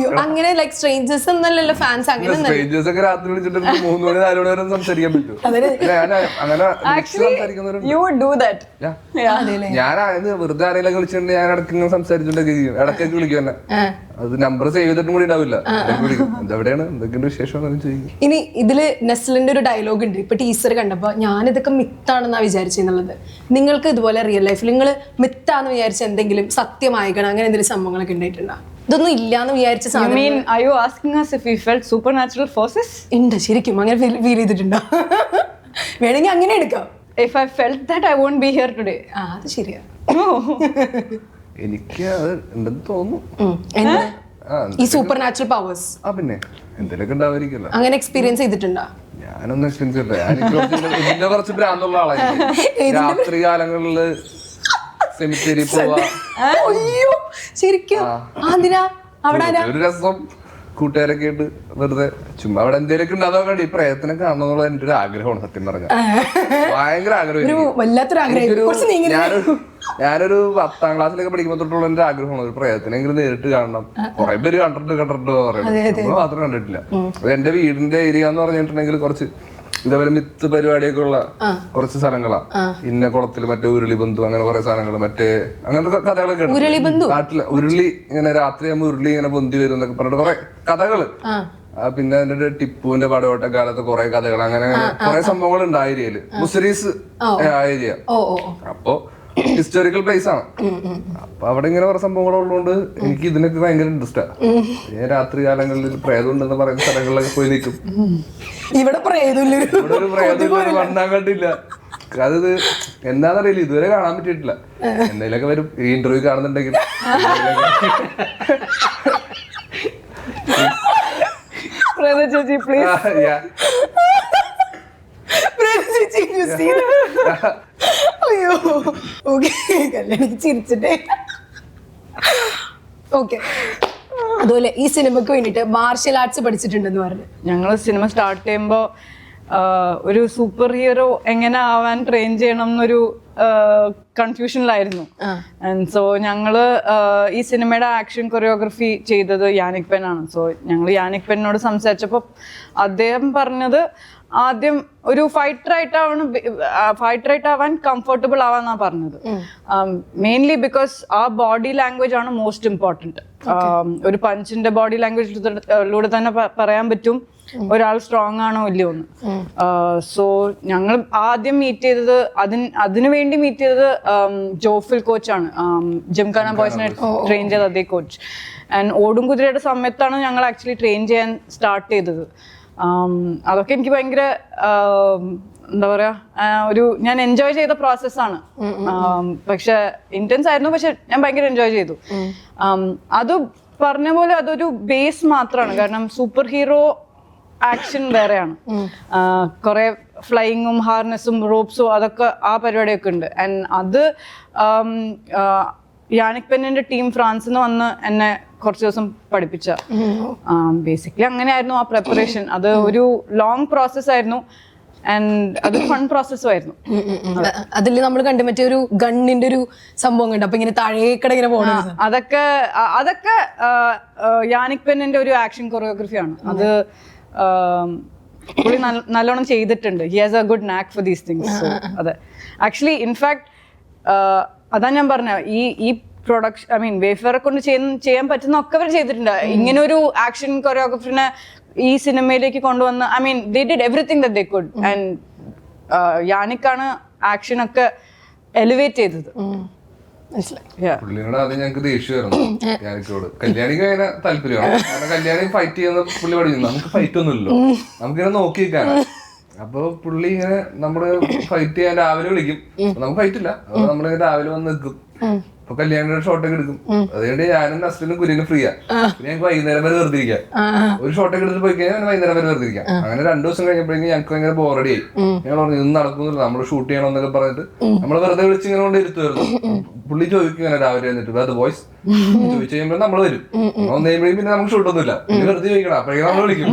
അങ്ങനെ ലൈക് സ്ട്രേഞ്ചേഴ്സ് ഒന്നല്ലല്ലോ ഫാൻസ്, അങ്ങനെ സ്ട്രേഞ്ചേഴ്സ് ഒക്കെ രാത്രി വിളിച്ചിട്ട് 3 മണി 4 മണി വരെ സംസാരിക്കാൻ പറ്റും. ഞാൻ അങ്ങനെ ഞാൻ വെറുതെ ആരെങ്കിലും വിളിച്ചിട്ടുണ്ടെങ്കിൽ ഞാൻ ഇടയ്ക്ക് ഇങ്ങനെ സംസാരിച്ചോണ്ടൊക്കെ ചെയ്യും, ഇടയ്ക്കൊക്കെ വിളിക്കും എന്നെ. അത് നമ്പർ സേവ് ചെയ്തിട്ടും കൂടി ഉണ്ടാവില്ല, വിളിക്കും, എവിടെയാണ് എന്തൊക്കെയുണ്ട് വിശേഷം ചോദിക്കും. ഇനി ഇതില് നെസ്ലിന്റെ ഒരു ഡയലോഗ് ഉണ്ട്, ഇപ്പൊ ടീച്ചർ കണ്ടപ്പോ ഞാനിതൊക്കെ മിത്താണെന്നാ വിചാരിച്ചെന്നുള്ളത്. നിങ്ങൾക്ക് ഇതുപോലെ റിയൽ ലൈഫിൽ നിങ്ങൾ മിത്താന്ന് വിചാരിച്ച എന്തെങ്കിലും സത്യമായിക്കണം അങ്ങനെ എന്തെങ്കിലും സംഭവങ്ങളൊക്കെ ഉണ്ടായിട്ടുണ്ടോ? ഇതൊന്നും ഇല്ലാന്ന് വിചാരിച്ച ഉണ്ട്, ശരിക്കും അങ്ങനെ ഫീൽ ചെയ്തിട്ടുണ്ടോ? വേണമെങ്കിൽ അങ്ങനെ എടുക്കാം. If I felt that, I won't be here today. അത് ശരിയാ. എനിക്ക് അത് ഉണ്ടെന്ന് തോന്നുന്നു. ഈ സൂപ്പർ നാച്ചുറൽ പവേഴ്സ് പിന്നെ എന്തെങ്കിലുമൊക്കെ ഉണ്ടാവായിരിക്കല്ലോ. അങ്ങനെ എക്സ്പീരിയൻസ് ചെയ്തിട്ടുണ്ടോ? ഞാനൊന്നും എക്സ്പീരിയൻസ് ചെയ്തില്ല. ഇതിന്റെ കുറച്ച് ഭ്രാന്തുള്ള ആളായിരിക്കും. രാത്രി കാലങ്ങളില് സെമിത്തേരി പോവാ. അയ്യോ ശരിക്കും അവിടെ ഒരു രസം, കൂട്ടുകാരൊക്കെ ആയിട്ട് വെറുതെ ചുമ്മാ അവിടെ എന്തെങ്കിലുമൊക്കെ ഉണ്ടാകാൻ ഈ പ്രയത്നം കാണണമെന്നുള്ള എന്റെ ഒരു ആഗ്രഹമാണ്. സത്യം പറഞ്ഞ ഭയങ്കര ആഗ്രഹം. ഞാനൊരു 10ാം ക്ലാസ്സിലൊക്കെ പഠിക്കുമ്പോൾ തൊട്ടുള്ള എന്റെ ആഗ്രഹമാണ് ഒരു പ്രയത്നെങ്കിലും നേരിട്ട് കാണണം. കുറെ പേര് കണ്ടിട്ടുണ്ട് പറയുന്നത്, മാത്രം കണ്ടിട്ടില്ല. എന്റെ വീടിന്റെ ഏരിയ എന്ന് പറഞ്ഞിട്ടുണ്ടെങ്കിൽ കുറച്ച് ഇതേപോലെ മിത്ത് പരിപാടിയൊക്കെ ഉള്ള കുറച്ച് സ്ഥലങ്ങളാ. ഇന്ന കുളത്തില് മറ്റേ ഉരുളി ബന്ധു, അങ്ങനെ കുറെ സാധനങ്ങള്, മറ്റേ അങ്ങനത്തെ കഥകളൊക്കെ നാട്ടില്. ഉരുളി ഇങ്ങനെ രാത്രിയാകുമ്പോ ഉരുളി ഇങ്ങനെ പൊന്തി വരും എന്നൊക്കെ പറഞ്ഞിട്ട് കുറെ കഥകള്. പിന്നെ അതിന്റെ ടിപ്പുവിന്റെ പടയോട്ട കാലത്ത് കുറെ കഥകൾ, അങ്ങനെ കുറെ സംഭവങ്ങൾ ഉണ്ട് ആ ഏരിയയില്, മുസ്രീസ് ഏരിയ. അപ്പൊ ഹിസ്റ്റോറിക്കൽ പ്ലേസ് ആണ്. അപ്പൊ അവിടെ ഇങ്ങനെ കുറെ സംഭവങ്ങൾ ഉള്ളതുകൊണ്ട് എനിക്ക് ഇതിനൊക്കെ ഭയങ്കര ഇൻട്രസ്റ്റാ. ഞാൻ രാത്രി കാലങ്ങളിൽ പ്രേതം ഉണ്ടെന്ന് പറയുന്ന സ്ഥലങ്ങളിലൊക്കെ പോയി നിൽക്കും. ഇവിടെ ഒരു പ്രേതം വണ്ണാൻ കണ്ടില്ല. അത് എന്താന്നറിയില്ല, ഇതുവരെ കാണാൻ പറ്റിയിട്ടില്ല. എന്തെങ്കിലുമൊക്കെ വരും ഈ ഇന്റർവ്യൂ കാണുന്നുണ്ടെങ്കിൽ. അയ്യോ കല്യാണിക്ക് ചിരിച്ചിട്ടേ. ഓക്കെ, അതുപോലെ ഈ സിനിമക്ക് വേണ്ടിട്ട് മാർഷ്യൽ ആർട്സ് പഠിച്ചിട്ടുണ്ടെന്ന് പറഞ്ഞു. ഞങ്ങൾ സിനിമ സ്റ്റാർട്ട് ചെയ്യുമ്പോ ഒരു സൂപ്പർ ഹീറോ എങ്ങനെ ആവാൻ ട്രെയിൻ ചെയ്യണം എന്നൊരു കൺഫ്യൂഷനിലായിരുന്നു. ആൻഡ് സോ ഞങ്ങള് ഈ സിനിമയുടെ ആക്ഷൻ കൊറിയോഗ്രഫി ചെയ്തത് യാനിക് പെൻ ആണ്. സോ ഞങ്ങൾ യാനിക് പെന്നോട് സംസാരിച്ചപ്പോൾ അദ്ദേഹം പറഞ്ഞത് ആദ്യം ഒരു ഫൈറ്ററായിട്ട് ആവാൻ കംഫർട്ടബിൾ ആവാന്നാ പറഞ്ഞത്. മെയിൻലി ബിക്കോസ് ആ ബോഡി ലാംഗ്വേജ് ആണ് മോസ്റ്റ് ഇമ്പോർട്ടൻറ്റ്. ഒരു പഞ്ചിന്റെ ബോഡി ലാംഗ്വേജിലൂടെ തന്നെ പറയാൻ പറ്റും ഒരാൾ സ്ട്രോങ് ആണോ ഇല്ലയോ എന്ന്. സോ ഞങ്ങൾ ആദ്യം മീറ്റ് ചെയ്തത് അതിനു വേണ്ടി മീറ്റ് ചെയ്തത് ജോഫിൽ കോച്ചാണ്, ജിംഖാന ബോയ്സിനെ ട്രെയിൻ ചെയ്ത അതേ കോച്ച്. ആൻഡ് ഓടും കുതിരയുടെ സമയത്താണ് ഞങ്ങൾ ആക്ച്വലി ട്രെയിൻ ചെയ്യാൻ സ്റ്റാർട്ട് ചെയ്തത്. അതൊക്കെ എനിക്ക് ഭയങ്കര എന്താ പറയാ, ഞാൻ എൻജോയ് ചെയ്ത പ്രോസസ്സാണ്. പക്ഷെ ഇന്റൻസ് ആയിരുന്നു, പക്ഷെ ഞാൻ ഭയങ്കര എൻജോയ് ചെയ്തു. അത് പറഞ്ഞ പോലെ അതൊരു ബേസ് മാത്രമാണ്. കാരണം സൂപ്പർ ഹീറോ ആക്ഷൻ വേറെയാണ്. കുറെ ഫ്ലൈയിങ്ങും ഹാർനെസ്സും റോപ്സും അതൊക്കെ ആ പരിപാടിയൊക്കെ ഉണ്ട്. ആൻഡ് അത് യാനിക് പെന്നിന്റെ ടീം ഫ്രാൻസിൽ നിന്ന് വന്ന് എന്നെ കുറച്ച് ദിവസം പഠിപ്പിച്ച. ബേസിക്കലി അങ്ങനെയായിരുന്നു ആ പ്രിപ്പറേഷൻ. അത് ഒരു ലോങ് പ്രോസസ് ആയിരുന്നു. ആൻഡ് അത് ഫൺ പ്രോസസ്സും ആയിരുന്നു. അതിൽ നമ്മൾ കണ്ട മറ്റേ ഒരു ഗണ്ണിന്റെ ഒരു സംഭവം കണ്ടു, അപ്പൊ ഇങ്ങനെ താഴേക്കട ഇങ്ങനെ പോകണം. അതൊക്കെ യാനിക് പെന്നിന്റെ ഒരു ആക്ഷൻ കൊറിയോഗ്രഫിയാണ്. അത് പുള്ളി നല്ലോണം ചെയ്തിട്ടുണ്ട്. ഹി ഹാസ് എ ഗുഡ് നാക്ക് ഫോർ ദീസ് തിങ്സ്. അതെ, ആക്ച്വലി ഇൻഫാക്ട് അതാ ഞാൻ പറഞ്ഞ ഈ പ്രൊഡക്ഷൻ, ഐ മീൻ വേഫറെ കൊണ്ട് ചെയ്യാൻ പറ്റുന്ന ഒക്കെ അവർ ചെയ്തിട്ടുണ്ട്. ഇങ്ങനെ ഒരു ആക്ഷൻ കൊറിയോഗ്രഫറിനെ ഈ സിനിമയിലേക്ക് കൊണ്ടുവന്ന്, I mean they did everything that they could. And യാനിക്കാണ് ആക്ഷൻ ഒക്കെ എലിവേറ്റ് ചെയ്തത്. പുള്ളിയോട് ആദ്യം ഞങ്ങൾക്ക് ദേഷ്യമായിരുന്നു യാനിക്കോട്. കല്യാണിക്ക് അങ്ങനെ താല്പര്യമാണ്. കാരണം കല്യാണി ഫൈറ്റ് ചെയ്യുന്ന പുള്ളി പഠിക്കുന്നു. നമുക്ക് ഫൈറ്റ് ഒന്നുമില്ലല്ലോ, നമുക്കിങ്ങനെ നോക്കി നിൽക്കാനാണ്. അപ്പൊ പുള്ളി ഇങ്ങനെ നമ്മള് ഫൈറ്റ് ചെയ്യാൻ രാവിലെ വിളിക്കും. നമുക്ക് ഫൈറ്റ് ഇല്ല, അപ്പൊ നമ്മളിങ്ങനെ രാവിലെ വന്ന് നിൽക്കും. അപ്പൊ കല്യാണിയുടെ ഷോട്ടൊക്കെ എടുക്കും. അതുകൊണ്ട് ഞാനും നസ്ലിനും കുര്യനും ഫ്രീയാ. പിന്നെ ഞങ്ങൾക്ക് വൈകുന്നേരം വരെ വെറുതെ ഇരിക്കാം. ഒരു ഷോട്ടൊക്കെ എടുത്ത് പോയി കഴിഞ്ഞാൽ വൈകുന്നേരം വരെ വെറുതെ ഇരിക്കാം. അങ്ങനെ 2 ദിവസം കഴിഞ്ഞപ്പോഴേക്കും ഞങ്ങൾക്ക് ഭയങ്കര ബോറടി ആയി. ഞങ്ങൾ പറഞ്ഞു ഇതൊന്നും നടക്കുന്നില്ല, നമ്മള് ഷൂട്ട് ചെയ്യണം എന്നൊക്കെ പറഞ്ഞിട്ട് നമ്മള് വെറുതെ വിളിച്ച് ഇങ്ങനെ കൊണ്ട് ഇരുത്തുമായിരുന്നു. പുള്ളി ചോദിക്കും ഇങ്ങനെ രാവിലെ എന്നിട്ട് വേറെ വോയിസ് ചോദിച്ചു കഴിയുമ്പോൾ നമ്മള് വരും. ഒന്ന് കഴിയുമ്പോഴേക്കും പിന്നെ നമുക്ക് ഷൂട്ടൊന്നുമില്ല, പിന്നെ വെറുതെ ചോദിക്കണം. അപ്പോഴേക്കും നമ്മള് വിളിക്കും.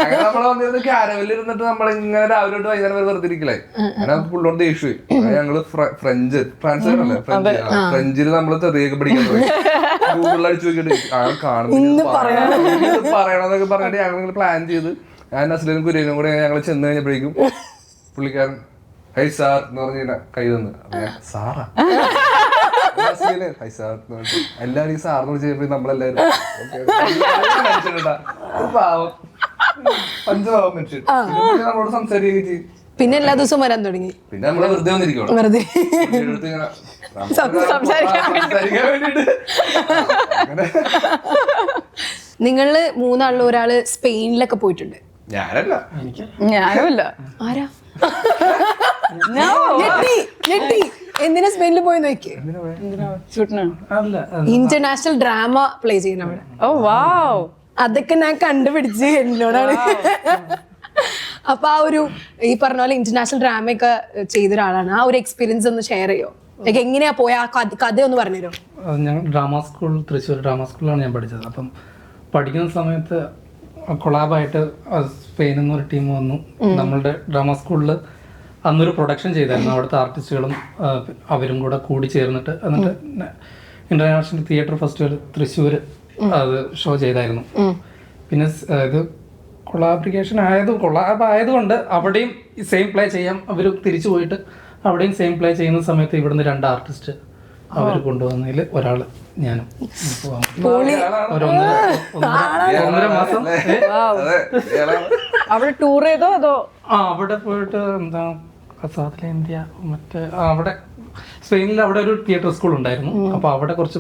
അങ്ങനെ നമ്മള് വന്നിരുന്ന് ക്യാരവലിൽ ഇരുന്നിട്ട് നമ്മളിങ്ങനെ രാവിലെ തൊട്ട് വൈകുന്നേരം വരെ വെറുതെ ഇരിക്കലായി. അങ്ങനെ പുള്ളോട് ദേഷ്യമായി. ഞങ്ങള് ഫ്രഞ്ചിൽ നമ്മള് തെറിയൊക്കെ പഠിക്കാൻ പോയി. ഗൂഗിളിൽ അടിച്ചു നോക്കിയിട്ട് പറയണമെന്നൊക്കെ പറഞ്ഞിട്ട് ഞങ്ങൾ പ്ലാൻ ചെയ്ത് ഞാൻ നസ്ലിനും കുര്യനും കൂടെ ഞങ്ങൾ ചെന്ന് കഴിഞ്ഞപ്പോഴേക്കും പുള്ളിക്കാരൻ ഹൈ സാർ എന്ന് പറഞ്ഞ കൈ തന്നു. സാറാ ഹൈ സാർ എന്ന് പറഞ്ഞു. എല്ലാവരും ഈ സാറിന് വിളിച്ച് കഴിഞ്ഞപ്പോ നമ്മളെല്ലാരും പാവം പഞ്ചപാവം മനുഷ്യൻ നമ്മളോട് സംസാരിക്കുകയും ചെയ്യും. പിന്നെ എല്ലാ ദിവസവും വരാൻ തുടങ്ങി. പിന്നെ നമ്മള് വെറുതെ വന്നിരിക്കണം. വെറുതെ നിങ്ങള് 3 ആളിൽ ഒരാള് സ്പെയിനിലൊക്കെ പോയിട്ടുണ്ട്. ഞാനല്ല, ഞാനുമില്ല. ആരാ? ഞെട്ടി. എന്തിനാ സ്പെയിനിൽ പോയി നോക്കി? ഇന്റർനാഷണൽ ഡ്രാമ പ്ലേ ചെയ്യുന്ന അവിടെ. ഓ വാവ്, അതൊക്കെ ഞാൻ കണ്ടുപിടിച്ച് എന്നോടാണ്. അപ്പൊ ആ ഒരു ഈ പറഞ്ഞ പോലെ ഇന്റർനാഷണൽ ഡ്രാമ ഒക്കെ ചെയ്ത ഒരാളാണ്. ആ ഒരു എക്സ്പീരിയൻസ് ഒന്ന് ഷെയർ ചെയ്യോ? എങ്ങനെയാ പോയ ആ കഥ ഒന്ന് പറഞ്ഞുതരോ? ഞാൻ ഡ്രാമ സ്കൂൾ, തൃശ്ശൂർ ഡ്രാമ സ്കൂളിലാണ് ഞാൻ പഠിച്ചത്. അപ്പം പഠിക്കുന്ന സമയത്ത് കൊളാബായിട്ട് സ്പെയിനിൽ നിന്നൊരു ടീം വന്നു. നമ്മളുടെ ഡ്രാമ സ്കൂളിൽ അന്നൊരു പ്രൊഡക്ഷൻ ചെയ്തായിരുന്നു. അവിടുത്തെ ആർട്ടിസ്റ്റുകളും അവരും കൂടെ കൂടി ചേർന്നിട്ട് എന്നിട്ട് ഇന്റർനാഷണൽ തിയേറ്റർ ഫെസ്റ്റിവൽ തൃശ്ശൂർ അത് ഷോ ചെയ്തായിരുന്നു. പിന്നെ ഇത് കൊളാബ് ആയതുകൊണ്ട് അവിടെയും സെയിം പ്ലേ ചെയ്യാം. അവർ തിരിച്ചു പോയിട്ട് അവിടെയും സെയിം പ്ലേ ചെയ്യുന്ന സമയത്ത് ഇവിടുന്ന് 2 ആർട്ടിസ്റ്റ് അവർ കൊണ്ടുവന്നതിൽ ഒരാള് ഞാനും. ഒന്നര മാസം അവിടെ ടൂർ ചെയ്തോ അതോ? അവിടെ പോയിട്ട് എന്താ കസാദിലെ ഇന്ത്യ മറ്റേ അവിടെ സ്പെയിനിൽ അവിടെ ഒരു തിയേറ്റർ സ്കൂൾ ഉണ്ടായിരുന്നു. അപ്പൊ അവിടെ കുറച്ച്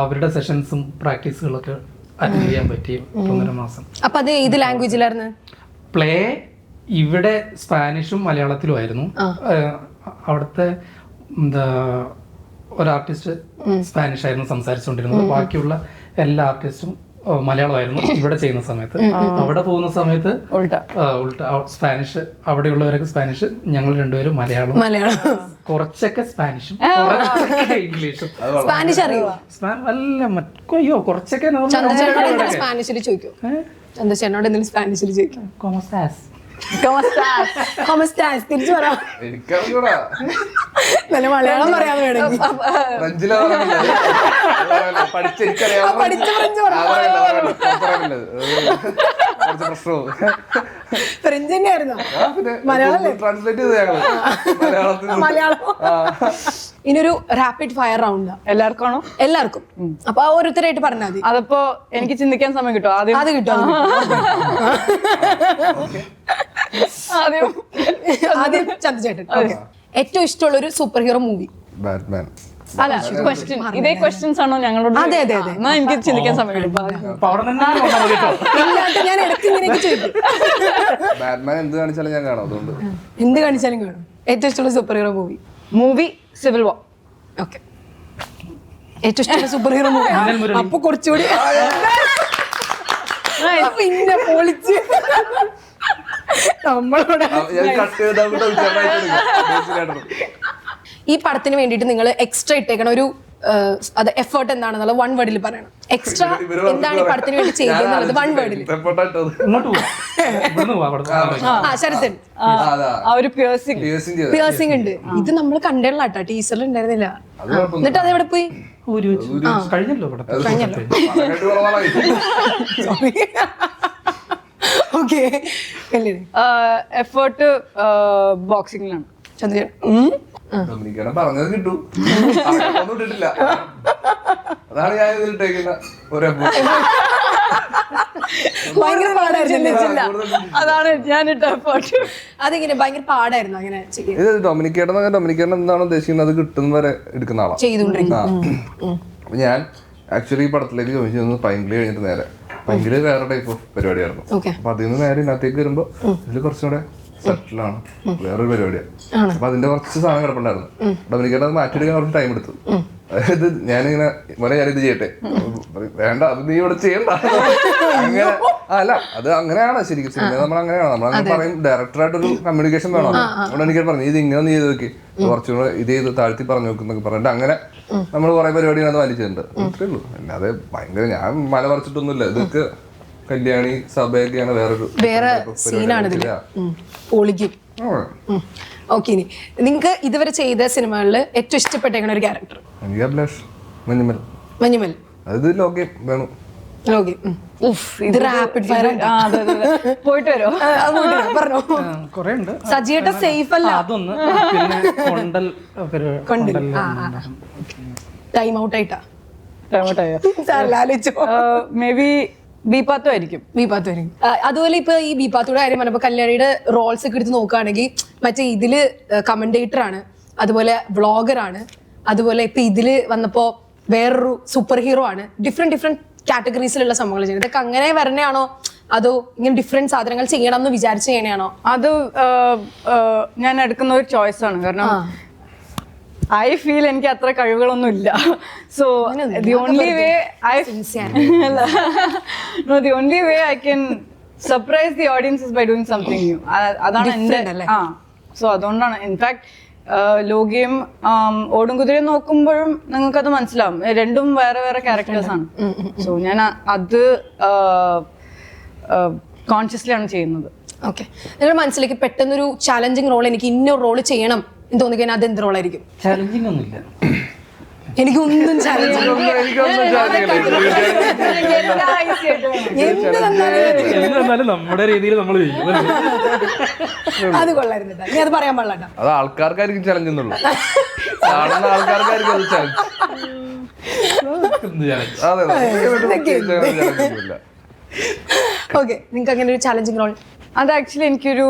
അവരുടെ സെഷൻസും പ്രാക്ടീസുകളൊക്കെ അറ്റൻഡ് ചെയ്യാൻ പറ്റി. 1.5 മാസം. അപ്പൊ അത് ഏത് ലാംഗ്വേജിലായിരുന്നു പ്ലേ? ഇവിടെ സ്പാനിഷും മലയാളത്തിലും ആയിരുന്നു. അവിടുത്തെ എന്താ ഒരു ആർട്ടിസ്റ്റ് സ്പാനിഷ് ആയിരുന്നു സംസാരിച്ചുകൊണ്ടിരുന്നത്. ബാക്കിയുള്ള എല്ലാ ആർട്ടിസ്റ്റും മലയാളമായിരുന്നു ഇവിടെ ചെയ്യുന്ന സമയത്ത്. അവിടെ പോകുന്ന സമയത്ത് ഉൾട്ട സ്പാനിഷ്, അവിടെയുള്ളവരൊക്കെ സ്പാനിഷ്, ഞങ്ങൾ രണ്ടുപേരും മലയാളം, കുറച്ചൊക്കെ സ്പാനിഷും കുറച്ചൊക്കെ ഇംഗ്ലീഷും. സ്പാനിഷ് അറിയോ? അയ്യോ കുറച്ചൊക്കെ സ്പാനിഷിൽ ചോദിക്കും. ചന്ദ്രശേനോട് എന്തെങ്കിലും സ്പാനിഷിൽ ചോദിക്കും. തിരിച്ചു പറയാം. നല്ല മലയാളം പറയാൻ വേണമെങ്കിൽ ഫ്രഞ്ച് തന്നെയായിരുന്നോ? മലയാളം. ഇനിയൊരു റാപ്പിഡ് ഫയർ റൗണ്ട് എല്ലാവർക്കും ആണോ? എല്ലാവർക്കും. അപ്പൊ ഓരോരുത്തരായിട്ട് പറഞ്ഞാൽ മതി. അതപ്പോ എനിക്ക് ചിന്തിക്കാൻ സമയം കിട്ടും. അത് കിട്ടും. ആദ്യം ചന്ദ്രചേട്ടൻ. ഏറ്റവും ഇഷ്ടമുള്ള ഒരു സൂപ്പർ ഹീറോ മൂവി? ബാറ്റ്മാൻ. അല്ല, ക്വസ്റ്റ്യൻ ഇതേ ക്വസ്റ്റ്യൻസ് ആണോ ഞങ്ങളോട്? അതെ. എന്നാ എനിക്ക് ചിന്തിക്കാൻ സമയം കിട്ടും. ഞാൻ ഇടയ്ക്ക് ഇങ്ങനെയൊക്കെ ചോദിക്കും. ബാറ്റ്മാൻ എന്ത് കാണിച്ചാലും ഞാൻ കാണും. അതുകൊണ്ട് എന്ത് കാണിച്ചാലും കാണും. ഏറ്റവും ഇഷ്ടമുള്ള സൂപ്പർ ഹീറോ മൂവി സിവിൽ വാർ. ഓക്കെ. ഏറ്റവും ഇഷ്ടമുള്ള സൂപ്പർ ഹീറോ മൂവി അപ്പൊ കുറച്ചുകൂടി പിന്നെ പൊളിച്ച് നമ്മളോട്. ഈ പടത്തിന് വേണ്ടിയിട്ട് നിങ്ങൾ എക്സ്ട്രാ ഇട്ടേക്കണ ഒരു അത് എഫേർട്ട് എന്താണെന്നുള്ളത് 1 വേർഡിൽ പറയണം. എക്സ്ട്രാ എന്താണ് ഈ പടത്തിന് വേണ്ടി ചെയ്തത് 1 വേർഡിൽ. ശരത്തൻ പിയേഴ്സിംഗ് ഉണ്ട്. ഇത് നമ്മൾ കണ്ടുള്ള കേട്ടോ, ടീച്ചറിൽ ഉണ്ടായിരുന്നില്ല. എന്നിട്ട് അതെവിടെ പോയി? കഴിഞ്ഞല്ലോ. ഓക്കെ. എഫേർട്ട് ബോക്സിംഗിലാണ്. പറഞ്ഞത് കിട്ടു. ഇട്ടിട്ടില്ല. അതാണ് ഞാൻ ഇതിലിട്ടേക്കുന്ന ഒരു ഭയങ്കര പാടായിരുന്നു. അതാണ് ഞാൻ ഇട്ട എഫേർട്ട്. അതിങ്ങനെ ഭയങ്കര പാടായിരുന്നു അങ്ങനെ ചെയ്യാൻ. ഇത് ഡൊമിനിക്കേട്ടൻ എന്താണോ ഉദ്ദേശിക്കുന്നത് അത് കിട്ടുന്ന വരെ എടുക്കുന്ന ആളാണ് ചെയ്തുകൊണ്ടിരിക്കുന്നത്. ഞാൻ ആക്ച്വലി ഈ പടത്തിലേക്ക് ജോയിൻ ചെയ്യുന്നത് പൈങ്കിളി കഴിഞ്ഞിട്ട് നേരെ. പൈങ്കിളി വേറെ ടൈപ്പ് ഓഫ് പരിപാടിയായിരുന്നു. അപ്പൊ അതിൽ നിന്ന് നേരെ ഇതിനകത്തേക്ക് വരുമ്പോ ഇതിൽ കുറച്ചും കൂടെ സെറ്റിലാണ്, വേറൊരു പരിപാടിയാണ്. അപ്പൊ അതിന്റെ കുറച്ച് സാധനം കിടപ്പുണ്ടായിരുന്നു. ഡൊമിനിക്കേട്ടൻ അത് മാറ്റിയെടുക്കാൻ കുറച്ച് ടൈം എടുത്തു. അതായത് ഞാനിങ്ങനെ മോനെ ഞാനിത് ചെയ്യട്ടെ, വേണ്ട അത് നീ ഇവിടെ ചെയ്യണ്ട, അങ്ങനെ അല്ല അത് അങ്ങനെയാണ് ശരിക്കും സിനിമ നമ്മൾ അങ്ങനെയാണ്, നമ്മളങ്ങനെ പറയും ഡയറക്ടറായിട്ടൊരു കമ്മ്യൂണിക്കേഷൻ വേണം. അവിടെ എനിക്ക് പറഞ്ഞു ഇത് ഇങ്ങനെ നീ ചെയ്ത് നോക്കി, കുറച്ചുകൂടെ ഇത് ചെയ്ത് താഴ്ത്തി പറഞ്ഞു നോക്കുന്നൊക്കെ പറഞ്ഞിട്ട് അങ്ങനെ നമ്മൾ കുറെ പരിപാടികൾ അത് വലിച്ചിട്ടുണ്ട്. അത്രേ ഉള്ളൂ. അല്ലാതെ ഭയങ്കര ഞാൻ മല പറിച്ചിട്ടൊന്നുമില്ല. ഇതൊക്കെ കല്യാണി സഭയൊക്കെയാണ് വേറെ സീനാണ് ഇതില് പൊളിക്കും. ഓക്കെ, ഇനി നിങ്ങൾക്ക് ഇതുവരെ ചെയ്ത സിനിമകളിൽ ഏറ്റവും ഇഷ്ടപ്പെട്ട ഒരു ക്യാരക്ടർ? എനിക്ക് അഭിലാഷ് മഞ്ഞുമൽ. മഞ്ഞുമൽ അത് ലോകെ വേണു. ലോകെ ഇത് റാപ്പിഡ് ഫയർ പോയിട്ട് വരോ പറഞ്ഞോ. കുറെ ഉണ്ട്. സജിയേട്ട സേഫ് അല്ല, അതൊന്ന്. പിന്നെ കൊണ്ടൽ ടൈം ഔട്ട് ആയിട്ടാ ആലോചിച്ചോ. മേ ബി ബീപാത്തും ആയിരിക്കും. ബീപാത്തും അതുപോലെ ഇപ്പൊ ഈ ബീപാത്തൂടെ കാര്യം പറഞ്ഞപ്പോ കല്യാണിയുടെ റോൾസ് ഒക്കെ എടുത്ത് നോക്കുകയാണെങ്കിൽ മറ്റേ ഇതില് കമന്റേറ്റർ ആണ്, അതുപോലെ വ്ളോഗർ ആണ്, അതുപോലെ ഇപ്പൊ ഇതില് വന്നപ്പോ വേറൊരു സൂപ്പർ ഹീറോ ആണ്. ഡിഫറെന്റ് കാറ്റഗറീസിലുള്ള സംഭവങ്ങൾ ചെയ്യുന്നത്. ഇതൊക്കെ അങ്ങനെ വരണയാണോ അതോ ഇങ്ങനെ ഡിഫറെന്റ് സാധനങ്ങൾ ചെയ്യണം എന്ന് വിചാരിച്ച് ചെയ്യണയാണോ? അത് ഞാൻ എടുക്കുന്ന ഒരു ചോയ്സ് ആണ്. കാരണം ഐ ഫീൽ എനിക്ക് അത്ര കഴിവുകളൊന്നും ഇല്ല. So the only way I can surprise the audience by doing something new. അതാണ് എന്റെ. സോ അതുകൊണ്ടാണ് ഇൻഫാക്ട് ലോകിയും ഓടും കുതിരയും നോക്കുമ്പോഴും നിങ്ങൾക്കത് മനസ്സിലാവും, രണ്ടും വേറെ വേറെ ക്യാരക്ടേഴ്സ് ആണ്. സോ ഞാൻ അത് കോൺഷ്യസ്ലി ആണ് ചെയ്യുന്നത്. ഓക്കെ, നിങ്ങളുടെ മനസ്സിലേക്ക് പെട്ടെന്നൊരു ചാലഞ്ചിങ് റോൾ, എനിക്ക് ഇന്നൊരു റോള് ചെയ്യണം എന്ന് തോന്നിക്കഴിഞ്ഞാൽ അത് എന്ത് റോളായിരിക്കും? ചാലഞ്ചിങ് ഒന്നുമില്ല, എനിക്കൊന്നും ചാലഞ്ച് എന്നാലും നമ്മുടെ രീതിയിൽ നമ്മൾ ചെയ്യും. അത് കൊള്ളായിരുന്നു. നീ അത് പറയാൻ പാടില്ല. അത് ആൾക്കാർക്കായിരിക്കും ചലഞ്ച് എന്നുള്ളൂ, കാണുന്ന ആൾക്കാർക്കായിരിക്കും അത് ചലഞ്ച്. ഓക്കെ, നിങ്ങൾക്ക് അങ്ങനെ ഒരു ചാലഞ്ചിങ് റോൾ? അത് ആക്ച്വലി എനിക്കൊരു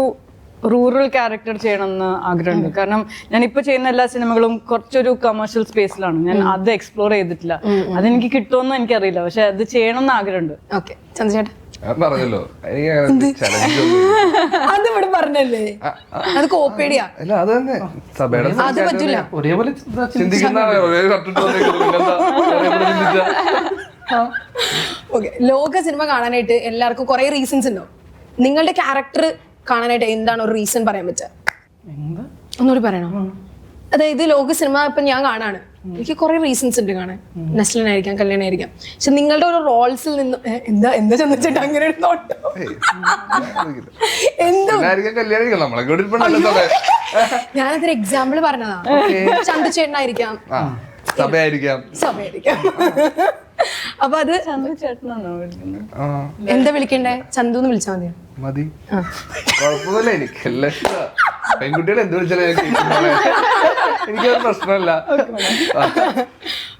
റൂറൽ ക്യാരക്ടർ ചെയ്യണമെന്ന് ആഗ്രഹമുണ്ട്. കാരണം ഞാൻ ഇപ്പൊ ചെയ്യുന്ന എല്ലാ സിനിമകളും കുറച്ചൊരു കമേഴ്ഷ്യൽ സ്പേസിലാണ്. ഞാൻ അത് എക്സ്പ്ലോർ ചെയ്തിട്ടില്ല. അതെനിക്ക് കിട്ടുമെന്ന് എനിക്കറിയില്ല, പക്ഷെ അത് ചെയ്യണമെന്ന് ആഗ്രഹമുണ്ട്. ഓക്കെ, ചന്ദ്രചേട്ടാ പറഞ്ഞല്ലോ അതിവിടെ പറഞ്ഞല്ലേ, അത് കോപ്പേടിയാ. അത് തന്നെ സഭയുടെ അത് പറ്റൂല. ഒരേപോലെ ചിന്തിക്കുന്ന ഓക്കെ, ലോക സിനിമ കാണാനായിട്ട് എല്ലാവർക്കും കുറെ റീസൺസ് ഉണ്ടാവും. നിങ്ങളുടെ ക്യാരക്ടർ കാണാനായിട്ട് എന്താണ് ഒരു റീസൺ പറയാൻ പറ്റുക? ഒന്നുകൂടി പറയണോ? അതായത് ലോക സിനിമ ഇപ്പൊ ഞാൻ കാണാണ്, എനിക്ക് കുറെ റീസൺസ് ഉണ്ട് കാണാൻ. നസ്ലിനായിരിക്കാം, കല്യാണായിരിക്കാം. പക്ഷെ നിങ്ങളുടെ ഒരു റോൾസിൽ നിന്ന് എന്താ ചെന്നിട്ട് അങ്ങനെ ഒരു നോട്ടോ എന്തോ ഞാനതൊരു എക്സാമ്പിൾ പറഞ്ഞതാ. ചന്തു ചേട്ടനായിരിക്കാം, സഭയായിരിക്കാം. അപ്പൊ അത് എന്താ വിളിക്കണ്ടേ? ചന്തു എന്ന് വിളിച്ചാൽ മതിയോ? മതി, കുഴപ്പമില്ല. എനിക്കല്ല പെൺകുട്ടികൾ എന്ത് വിളിച്ചാലും എനിക്കത് പ്രശ്നമല്ല.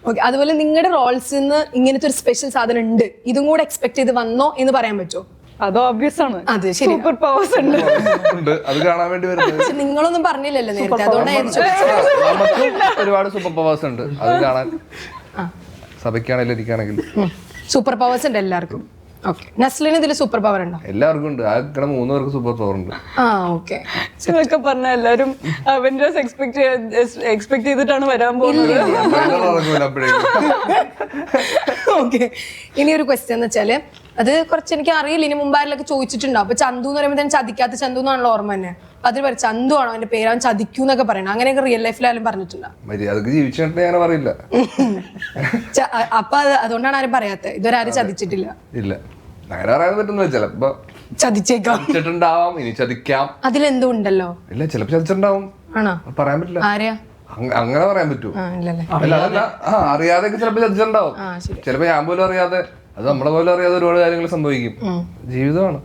ഓക്കെ, അതുപോലെ നിങ്ങളുടെ റോൾസിൽ നിന്ന് ഇങ്ങനത്തെ ഒരു സ്പെഷ്യൽ സാധനം ഉണ്ട്, ഇതും കൂടെ എക്സ്പെക്ട് ചെയ്ത് വന്നോ എന്ന് പറയാൻ പറ്റുമോ? അത് ഓബ്വിയസ് ആണ്. അത് ശരി, സൂപ്പർ പവേഴ്സ് ഉണ്ട്, അത് കാണാൻ വേണ്ടി വരുന്നത്. പക്ഷെ നിങ്ങളൊന്നും പറഞ്ഞില്ലല്ലോ നേരത്തെ, അതുകൊണ്ടായിരുന്നു. നമുക്ക് ഒരുപാട് സൂപ്പർ പവേഴ്സ് ഉണ്ട്, അത് കാണാൻ. സഭയ്ക്കാണെങ്കിലും എനിക്കാണെങ്കിലും സൂപ്പർ പവേഴ്സ് ഉണ്ട് എല്ലാവർക്കും. ഓക്കെ, നസ്ലിന് ഇതിൽ സൂപ്പർ പവർ ഉണ്ടോ? എല്ലാവർക്കും ഉണ്ട്. ആ 3 പേർക്ക് സൂപ്പർ പവർ ഉണ്ട്. ഓക്കെ, ഇതൊക്കെ പറഞ്ഞ എല്ലാരും അവെഞ്ചേഴ്സ് എക്സ്പെക്ട് ചെയ്തിട്ടാണ് വരാൻ പോകുന്നത്. ഓക്കെ, ഇനി ഒരു ക്വസ്റ്റ്യൻ എന്ന് വെച്ചാല് അത് കുറച്ച് എനിക്ക് അറിയില്ല, ഇനി മുമ്പാരിലൊക്കെ ചോദിച്ചിട്ടുണ്ടോ? അപ്പൊ ചന്തു എന്ന് പറയുമ്പോൾ ചതിക്കാത്ത ചന്തു എന്നാണല്ലോ ഓർമ്മ തന്നെ. അതിൽ പറയും ചന്തു ആണോ അവന്റെ പേര്, അവൻ ചതിക്കൂന്നൊക്കെ പറയണം. അങ്ങനെയൊക്കെ റിയൽ ലൈഫിലായാലും പറഞ്ഞിട്ടുണ്ടോ? മര്യാദക്ക് ജീവിച്ചിട്ട് ഞാൻ പറയില്ല. അപ്പൊ അതുകൊണ്ടാണ് ആരും പറയാത്തത്, ഇതുവരെ ആരും ചതിച്ചിട്ടില്ല. ഇല്ല, അങ്ങനെ പറയാൻ പറ്റുന്ന ചിലപ്പോ ചതിച്ചേക്കാം, ചതിച്ചിട്ടുണ്ടാവാം, ഇനി ചതിക്കാം. അതിലെന്തോ ഉണ്ടല്ലോ. ഇല്ല, ചിലപ്പോ ചതിച്ചിട്ടുണ്ടാവും. ആണോ? പറയാൻ പറ്റില്ല. ആരെയാ? അങ്ങനെ പറയാൻ പറ്റൂ. ഇല്ലല്ലേ? അല്ല, അതല്ല, അറിയാതെ ചിലപ്പോ ചതിച്ചിട്ടുണ്ടാവും. ചിലപ്പോ ഞാൻ പോലും അറിയാതെ, അത് നമ്മളെ പോലും അറിയാതെ ഒരുപാട് കാര്യങ്ങൾ സംഭവിക്കും. ജീവിതമാണ്.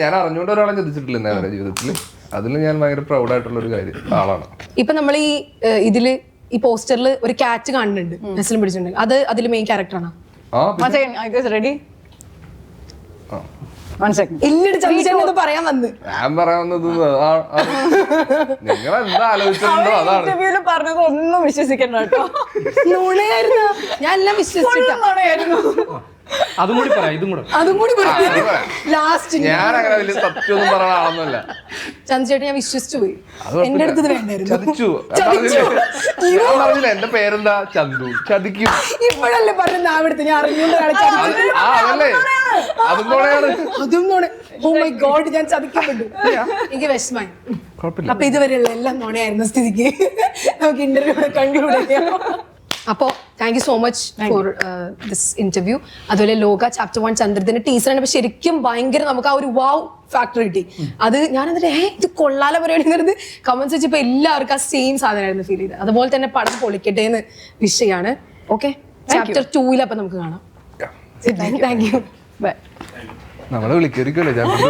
ഞാൻ അറിഞ്ഞുകൊണ്ട് ഒരാളെ ചതിച്ചിട്ടില്ല ഇന്നേ വരെ ജീവിതത്തില്. അതിൽ ഞാൻ ഭയങ്കര പ്രൗഡായിട്ടുള്ള ഒരു ആളാണ്. ഇപ്പൊ നമ്മൾ ഈ ഇതില് ഈ പോസ്റ്ററിൽ ഒരു ക്യാറ്റ് കാണുന്നുണ്ട്, നെസ്ലിൻ പിടിച്ചിട്ടുണ്ട്. അത് അതിൽ മെയിൻ ക്യാരക്ടറാണോ? റെഡി? പറയാൻ വന്ന് ഞാൻ പറയാൻ വന്നത് നിങ്ങൾ എന്താ ആലോചിച്ചിട്ടുണ്ടോ അതാണ്. ഇന്റർവ്യൂല് പറഞ്ഞത് ഒന്നും വിശ്വസിക്കണ്ട കേട്ടോ. ഞാൻ എല്ലാം വിശ്വസിച്ചിട്ടാ. അതും കൂടി പറയാം, ഇതും കൂടെ. അതും കൂടി അത് പറയാം. ലാസ്റ്റ് ഞാൻ അങ്ങനെ വലിയ സത്യമൊന്നും പറയുന്ന ആളൊന്നുമല്ല. ചന്ദ്രചേട്ടൻ ഞാൻ വിശ്വസിച്ചു പോയി. അത് കുഴപ്പമില്ല. എന്റെ അടുത്ത് ഇത് വേണ്ടായിരുന്നു. ചതിച്ചു. ഞാൻ പറഞ്ഞില്ല എന്റെ പേരെന്താ ചന്തു, ചതിക്കും. ഇപ്പോഴല്ലേ പറഞ്ഞ അവിടുത്തെ ഞാൻ അറിഞ്ഞുകൊണ്ടാണ് അതല്ലേ അതും കൂടെയാണ്. അതും നോണ. ഓ മൈ ഗോഡ്, ഞാൻ ചതിക്കപ്പെട്ടു. എനിക്ക് വിഷമായി. കുഴപ്പമില്ല. അപ്പൊ ഇതുവരെയുള്ള എല്ലാം നോണയായിരുന്ന സ്ഥിതിക്ക് നമുക്ക് ഇന്റർവ്യൂ കൺക്ലൂഡ് ചെയ്യാം. അപ്പോൾ thank you so much for this interview. അതുപോലെ ലോക ചാപ്റ്റർ 1 ചന്ദ്രത്തിന്റെ ടീച്ചറാണ്. അപ്പൊ ശരിക്കും ഭയങ്കര നമുക്ക് ആ ഒരു വാവ് ഫാക്ടർ കിട്ടി. അത് ഞാൻ എന്നിട്ട് ഇത് കൊള്ളാല പരിപാടി കമന്റ്സ് വെച്ചപ്പോ എല്ലാവർക്കും ആ സെയിം സാധനമായിരുന്നു ഫീൽ ചെയ്തത്. അതുപോലെ തന്നെ പടം പൊളിക്കട്ടെ എന്ന് വിഷയാണ്. ഓക്കെ, ചാപ്റ്റർ 2 അപ്പൊ നമുക്ക് കാണാം. Thank you. ബൈ. നമ്മളെ വിളിക്കുമായിരിക്കുമല്ലോ ചാപ്റ്റർ